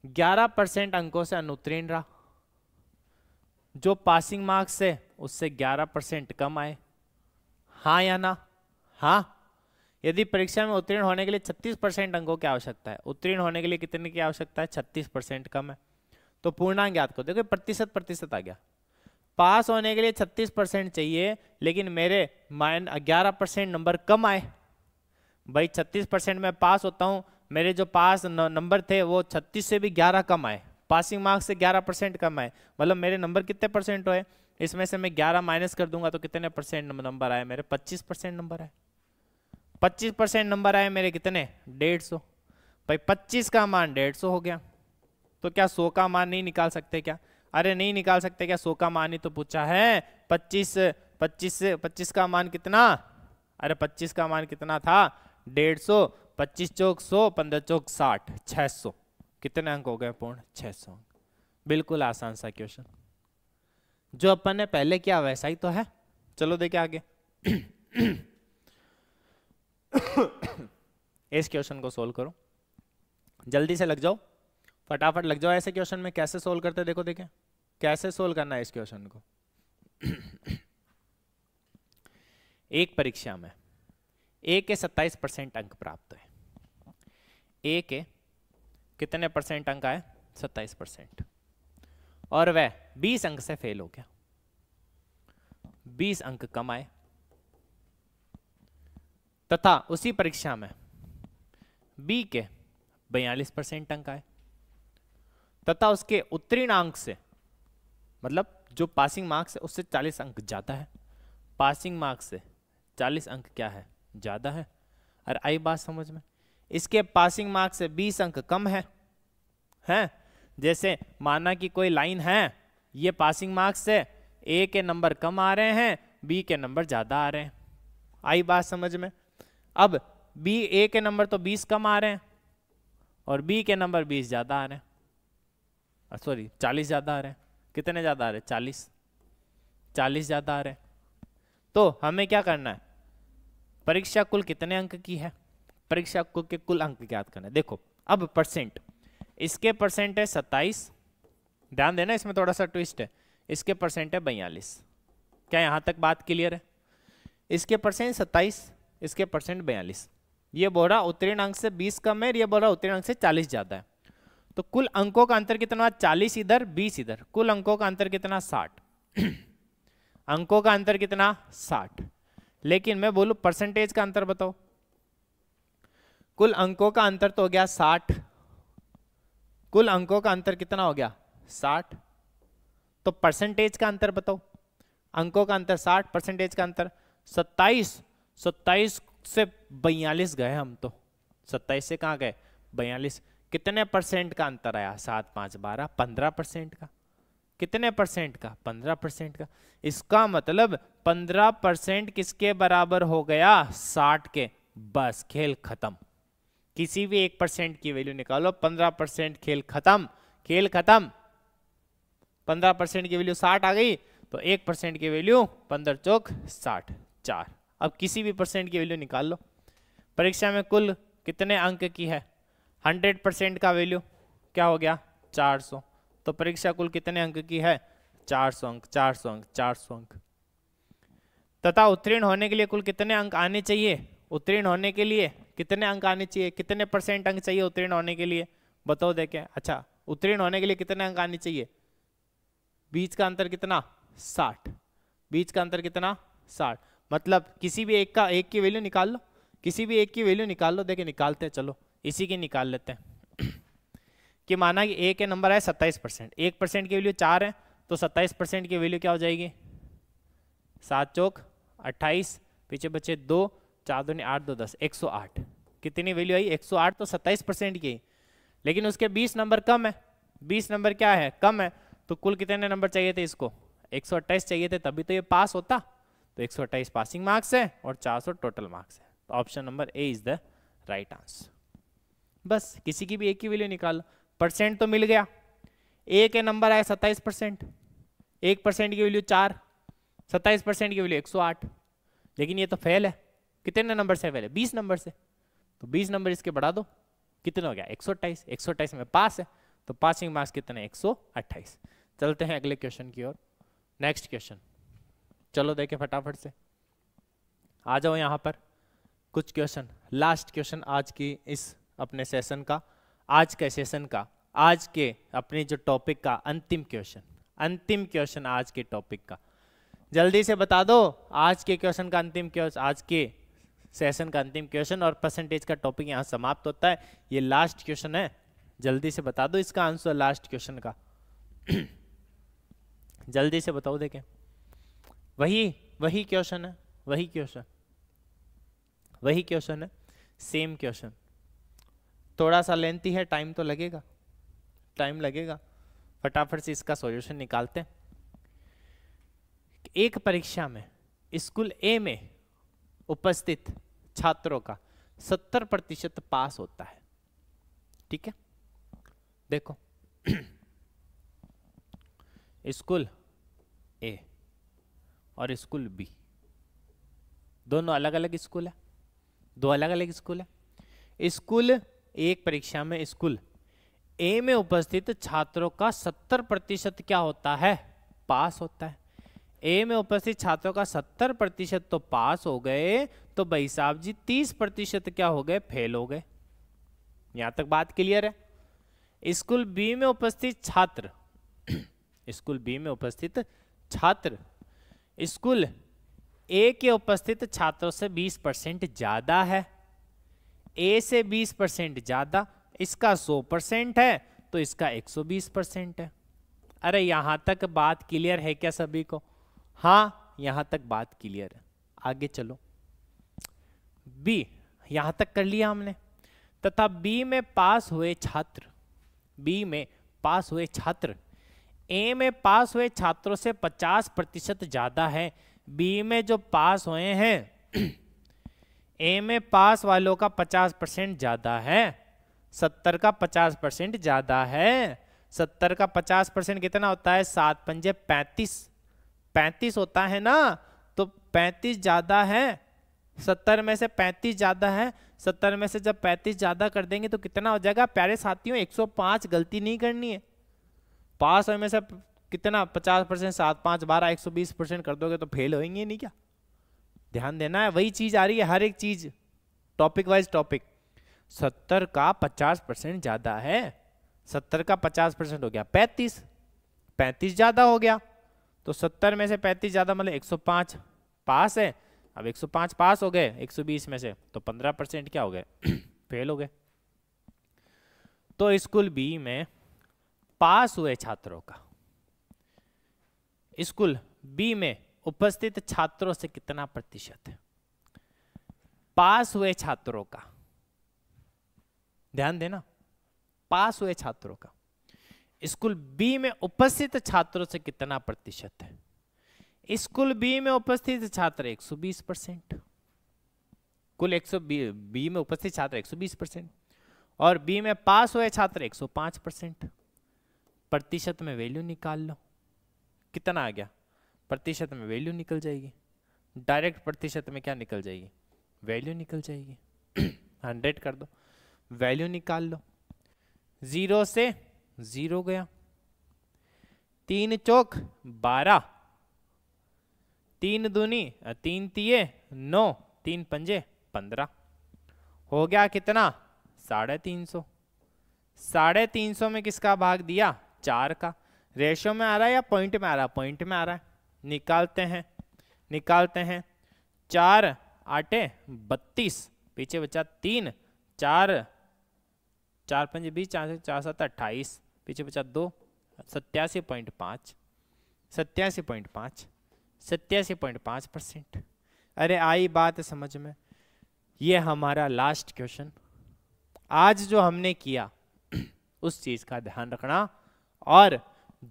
Speaker 1: 11% अंकों से अनुत्तीर्ण रहा। जो पासिंग मार्क्स है उससे 11% कम आए, हाँ या ना? हाँ। यदि परीक्षा में उत्तीर्ण होने के लिए 36% अंकों की आवश्यकता है, उत्तीर्ण होने के लिए कितने की आवश्यकता है? 36% कम है, तो पूर्णांक ज्ञात करो। देखो प्रतिशत आ गया। पास होने के लिए 36% चाहिए लेकिन मेरे 11% नंबर कम आए। भाई 36% में पास होता हूं, मेरे जो पास नंबर थे वो 36 से भी 11 कम आए, पासिंग मार्क्स से 11% कम आए। मतलब मेरे नंबर कितने परसेंट हुए? इसमें से मैं 11 माइनस कर दूंगा तो कितने परसेंट नंबर आए? मेरे 25% नंबर आए। 25% नंबर आए मेरे कितने? 150। भाई 25 का मान 150 हो गया, तो क्या 100 का मान नहीं निकाल सकते क्या? अरे नहीं निकाल सकते क्या? 100 का मान ही तो पूछा है। 25 का मान कितना? अरे 25 का मान कितना था? 150। 25 चौक 100, 15 चौक 60, 600। कितने अंक हो गए पूर्ण? 600 अंक। बिल्कुल आसान सा क्वेश्चन, जो अपन ने पहले किया वैसा ही तो है। चलो देखिए आगे। इस क्वेश्चन को सोल्व करो, जल्दी से लग जाओ, फटाफट लग जाओ। ऐसे क्वेश्चन में कैसे सोल्व करते देखो, देखें कैसे सोल्व करना है इस क्वेश्चन को। एक परीक्षा में ए के 27% अंक प्राप्त है। ए के कितने परसेंट अंक आए? 27%। और वह 20 अंक से फेल हो गया, 20 अंक कम आए। तथा उसी परीक्षा में बी के 42% अंक आए तथा उसके उत्तीर्ण अंक से, मतलब जो पासिंग मार्क्स है उससे 40 अंक ज्यादा है। पासिंग मार्क्स से 40 अंक क्या है? ज्यादा है। अरे आई बात समझ में? इसके पासिंग मार्क्स से 20 अंक कम है। जैसे माना कि कोई लाइन है, ये पासिंग मार्क्स से ए के नंबर कम आ रहे हैं, बी के नंबर ज्यादा आ रहे हैं। आई बात समझ में? अब बी ए के नंबर तो 20 कम आ रहे हैं और बी के नंबर 20 ज्यादा आ रहे हैं, सॉरी 40 ज्यादा आ रहे हैं। कितने ज्यादा आ रहे हैं? 40 ज्यादा आ रहे हैं। तो हमें क्या करना है? परीक्षा कुल कितने अंक की है? परीक्षा के कुल अंक ज्ञात करना है। देखो अब परसेंट, इसके परसेंट है 27, ध्यान देना इसमें थोड़ा सा ट्विस्ट है। इसके परसेंट है 42। क्या यहां तक बात क्लियर है? इसके परसेंट 27, इसके परसेंट 42। ये बोल रहा उत्तीर्ण अंक से 20 कम है, ये बोल रहा उत्तीर्ण अंक से 40 ज्यादा है। तो कुल अंकों का अंतर कितना? 40 इधर 20 इधर, कुल अंकों का अंतर कितना? 60। अंकों का अंतर कितना? 60। लेकिन मैं बोलूं परसेंटेज का अंतर बताओ। कुल अंकों का अंतर तो हो गया 60, कुल अंकों का अंतर कितना हो गया? 60। तो परसेंटेज का अंतर बताओ। अंकों का अंतर 60, परसेंटेज का अंतर 27। 27 से 42 गए हम तो, 27 से कहां गए? 42। कितने परसेंट का अंतर आया? 7 5 12, 15% का। कितने परसेंट का? 15% का। इसका मतलब 15% किसके बराबर हो गया? 60 के। बस खेल खत्म। किसी भी 1% की वैल्यू निकालो, 15% खेल खत्म, खेल खत्म। 15% की वैल्यू 60 आ गई तो 1% की वैल्यू 15 चौक 60, 4। अब किसी भी परसेंट की वैल्यू निकाल लो। परीक्षा में कुल कितने अंक की है? 100% का वैल्यू क्या हो गया? 400। तो परीक्षा कुल कितने अंक की है? 400 अंक, 400 अंक, 400 अंक। तथा उत्तीर्ण होने के लिए कुल कितने अंक आने चाहिए? उत्तीर्ण होने के लिए कितने अंक आने चाहिए? कितने परसेंट अंक चाहिए उत्तीर्ण होने के लिए? बताओ देखें। अच्छा, उत्तीर्ण होने के लिए कितने अंक आने चाहिए? बीच का अंतर कितना? 60। बीच का अंतर कितना 60, मतलब किसी भी एक की वैल्यू निकाल लो, किसी भी एक की वैल्यू निकाल लो। देखिए निकालते हैं, चलो इसी की निकाल लेते हैं कि माना कि ए के नंबर है 27%, 1% की वैल्यू 4 है, तो 27% की वैल्यू क्या हो जाएगी 7 चौक 28, पीछे बचे 2, 4 दूनी 8, 2 10, 108। कितनी वैल्यू आई 108, तो 27% की। लेकिन उसके 20 नंबर कम है, 20 नंबर क्या है कम है, तो कुल कितने नंबर चाहिए थे इसको 128 चाहिए थे, तभी तो ये पास होता। तो 128 पासिंग मार्क्स है और 400 टोटल मार्क्स है। तो option number A is the right answer. बस किसी की भी एक की वैल्यू निकालो। परसेंट तो मिल गया, ए के नंबर आए 27%, 1% की वैल्यू 4, 27% की वैल्यू 108। लेकिन ये तो फेल है, कितने नंबर से फेल है 20 नंबर से, तो 20 नंबर इसके बढ़ा दो, कितना हो गया 128, 128 में पास है, तो पासिंग मार्क्स कितने 128। चलते हैं अगले क्वेश्चन की ओर। नेक्स्ट क्वेश्चन चलो देखें फटाफट से, आ जाओ यहाँ पर। कुछ क्वेश्चन, लास्ट क्वेश्चन आज की इस अपने सेशन का, आज के सेशन का, आज के अपने जो टॉपिक का अंतिम क्वेश्चन, अंतिम क्वेश्चन आज के टॉपिक का। जल्दी से बता दो आज के क्वेश्चन का अंतिम क्वेश्चन, आज के सेशन का अंतिम क्वेश्चन, और परसेंटेज का टॉपिक यहाँ समाप्त होता है। ये लास्ट क्वेश्चन है, जल्दी से बता दो इसका आंसर लास्ट क्वेश्चन का जल्दी से बताओ। देखें वही क्वेश्चन है, वही क्वेश्चन है, सेम क्वेश्चन। थोड़ा सा लेंथी है, टाइम तो लगेगा, टाइम लगेगा। फटाफट से इसका सॉल्यूशन निकालते हैं। एक परीक्षा में स्कूल ए में उपस्थित छात्रों का 70% पास होता है। ठीक है, देखो स्कूल ए और स्कूल बी दोनों अलग अलग स्कूल है, दो अलग अलग स्कूल है। स्कूल एक परीक्षा में स्कूल ए में उपस्थित छात्रों का 70% क्या होता है पास होता है। ए में उपस्थित छात्रों का 70% तो पास हो गए, तो भाई साहब जी 30% क्या हो गए फेल हो गए। यहां तक बात क्लियर है। स्कूल बी में उपस्थित छात्र स्कूल बी में उपस्थित छात्र स्कूल ए के उपस्थित छात्रों से 20% ज्यादा है, ए से 20% ज्यादा, इसका 100% है तो इसका 120% है। अरे यहां तक बात क्लियर है क्या सभी को? हाँ यहां तक बात क्लियर है। आगे चलो, बी यहां तक कर लिया हमने। तथा बी में पास हुए छात्र, बी में पास हुए छात्र ए में पास हुए छात्रों से 50% ज्यादा है। बी में जो पास हुए हैं ए में पास वालों का 50% ज्यादा है, 70 का 50% ज्यादा है। 70 का 50% कितना होता है 7 पंजे 35, 35 होता है ना, तो 35 ज्यादा है, 70 में से 35 ज्यादा है। 70 में से जब 35 ज्यादा कर देंगे तो कितना हो जाएगा प्यारे साथियों 105। गलती नहीं करनी है। पास में से कितना 50%, 7 5 12 120% कर दोगे तो फेल होंगे नहीं क्या? ध्यान देना है, वही चीज आ रही है हर एक चीज, टॉपिक वाइज टॉपिक। 70 का 50% ज्यादा है, 70 का 50% हो गया 35, 35 ज्यादा हो गया, तो 70 में से 35 ज्यादा मतलब 105 पास है। अब 105 पास हो गए 120 में से, तो 15% क्या हो गए फेल हो गए। तो स्कूल बी में पास हुए छात्रों का, स्कूल बी में उपस्थित छात्रों से कितना प्रतिशत है पास हुए छात्रों का? ध्यान देना, पास हुए छात्रों का स्कूल बी में उपस्थित छात्रों से कितना प्रतिशत है? स्कूल बी में उपस्थित छात्र 120%, कुल 120 बी में उपस्थित छात्र 120%, और बी में पास हुए छात्र 105%। प्रतिशत में वैल्यू निकाल लो, कितना आ गया? प्रतिशत में वैल्यू निकल जाएगी, डायरेक्ट प्रतिशत में क्या निकल जाएगी? वैल्यू निकल जाएगी। 100 कर दो, वैल्यू निकाल लो। 0 से 0 गया, 3 चौक 12, 3 दूनी 3 तिये 9, 3 पंजे 15, हो गया कितना 350। 350 में किसका भाग दिया? 4 का। रेशियो में आ रहा है या पॉइंट में आ रहा है? पॉइंट में आ रहा है। निकालते हैं निकालते हैं। 4 8 32, पीछे बचा 3, 4 4 5 20, 4 4 7 28, पीछे बचा 2, 87.5, 87.5, 87.5%। अरे आई बात समझ में। ये हमारा लास्ट क्वेश्चन। आज जो हमने किया उस चीज का ध्यान रखना, और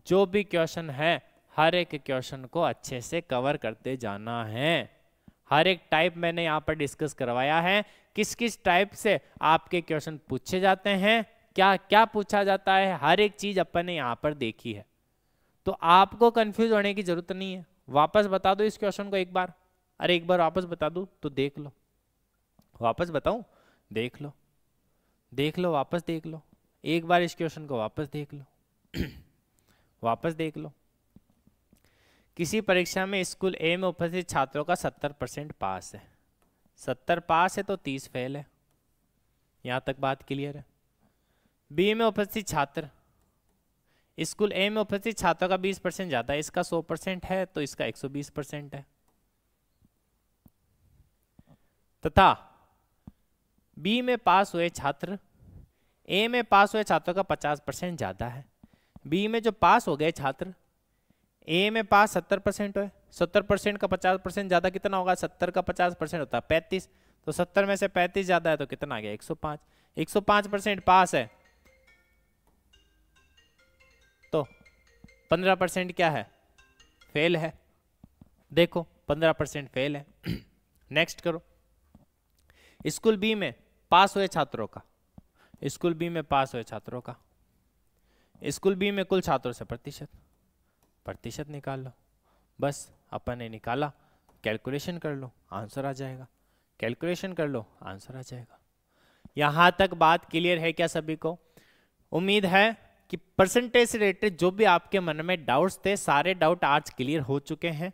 Speaker 1: जो भी क्वेश्चन है हर एक क्वेश्चन को अच्छे से कवर करते जाना है। हर एक टाइप मैंने यहाँ पर डिस्कस करवाया है, किस किस टाइप से आपके क्वेश्चन पूछे जाते हैं, क्या क्या पूछा जाता है, हर एक चीज अपन ने यहाँ पर देखी है। तो आपको कंफ्यूज होने की जरूरत नहीं है। वापस बता दो इस क्वेश्चन को एक बार। अरे एक बार वापस बता दूं तो देख लो। वापस बताऊं? देख लो, देख लो, वापस देख लो। एक बार इस क्वेश्चन को वापस देख लो। वापस देख लो। किसी परीक्षा में स्कूल ए में उपस्थित छात्रों का 70% पास है। 70 पास है तो 30 फेल है। यहां तक बात क्लियर है। बी में उपस्थित छात्र, स्कूल ए में उपस्थित छात्रों का 20% ज्यादा है, इसका 100% है तो इसका 120% है। तथा बी में पास हुए छात्र ए में पास हुए छात्रों का 50% ज्यादा है। बी में जो पास हो गए छात्र, ए में पास 70% हुए, 70% का 50% ज्यादा कितना होगा? 70 का 50% होता है 35, तो 70 में से 35 ज्यादा है तो कितना आ गया? 105। 105% पास है तो 15% क्या है? फेल है। देखो 15% फेल है। नेक्स्ट करो। स्कूल बी में पास हुए छात्रों का, स्कूल बी में पास हुए छात्रों का, स्कूल बी में कुल छात्रों से प्रतिशत, प्रतिशत निकाल लो। बस अपन ने निकाला, कैलकुलेशन कर लो, आंसर आ जाएगा। कैलकुलेशन कर लो, आंसर आ जाएगा। यहां तक बात क्लियर है क्या सभी को? उम्मीद है कि परसेंटेज से रिलेटेड जो भी आपके मन में डाउट्स थे, सारे डाउट आज क्लियर हो चुके हैं।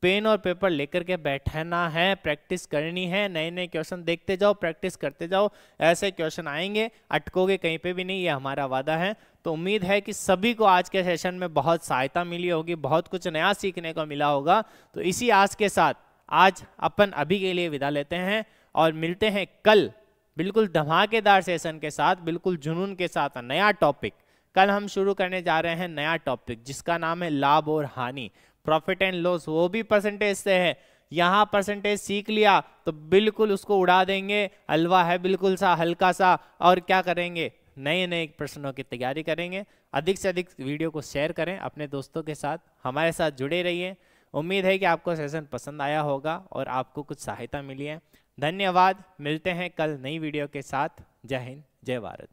Speaker 1: पेन और पेपर लेकर के बैठना है, प्रैक्टिस करनी है, नए नए क्वेश्चन देखते जाओ, प्रैक्टिस करते जाओ। ऐसे क्वेश्चन आएंगे, अटकोगे कहीं पे भी नहीं, ये हमारा वादा है। तो उम्मीद है कि सभी को आज के सेशन में बहुत सहायता मिली होगी, बहुत कुछ नया सीखने को मिला होगा। तो इसी आस के साथ आज अपन अभी के लिए विदा लेते हैं और मिलते हैं कल बिल्कुल धमाकेदार सेशन के साथ, बिल्कुल जुनून के साथ। नया टॉपिक कल हम शुरू करने जा रहे हैं, नया टॉपिक जिसका नाम है लाभ और हानि, प्रॉफिट एंड लॉस। वो भी परसेंटेज से है। यहाँ परसेंटेज सीख लिया तो बिल्कुल उसको उड़ा देंगे, हलवा है बिल्कुल सा हल्का सा। और क्या करेंगे? नए नए प्रश्नों की तैयारी करेंगे। अधिक से अधिक वीडियो को शेयर करें अपने दोस्तों के साथ, हमारे साथ जुड़े रहिए। उम्मीद है कि आपको सेशन पसंद आया होगा और आपको कुछ सहायता मिली है। धन्यवाद। मिलते हैं कल नई वीडियो के साथ। जय हिंद, जय भारत।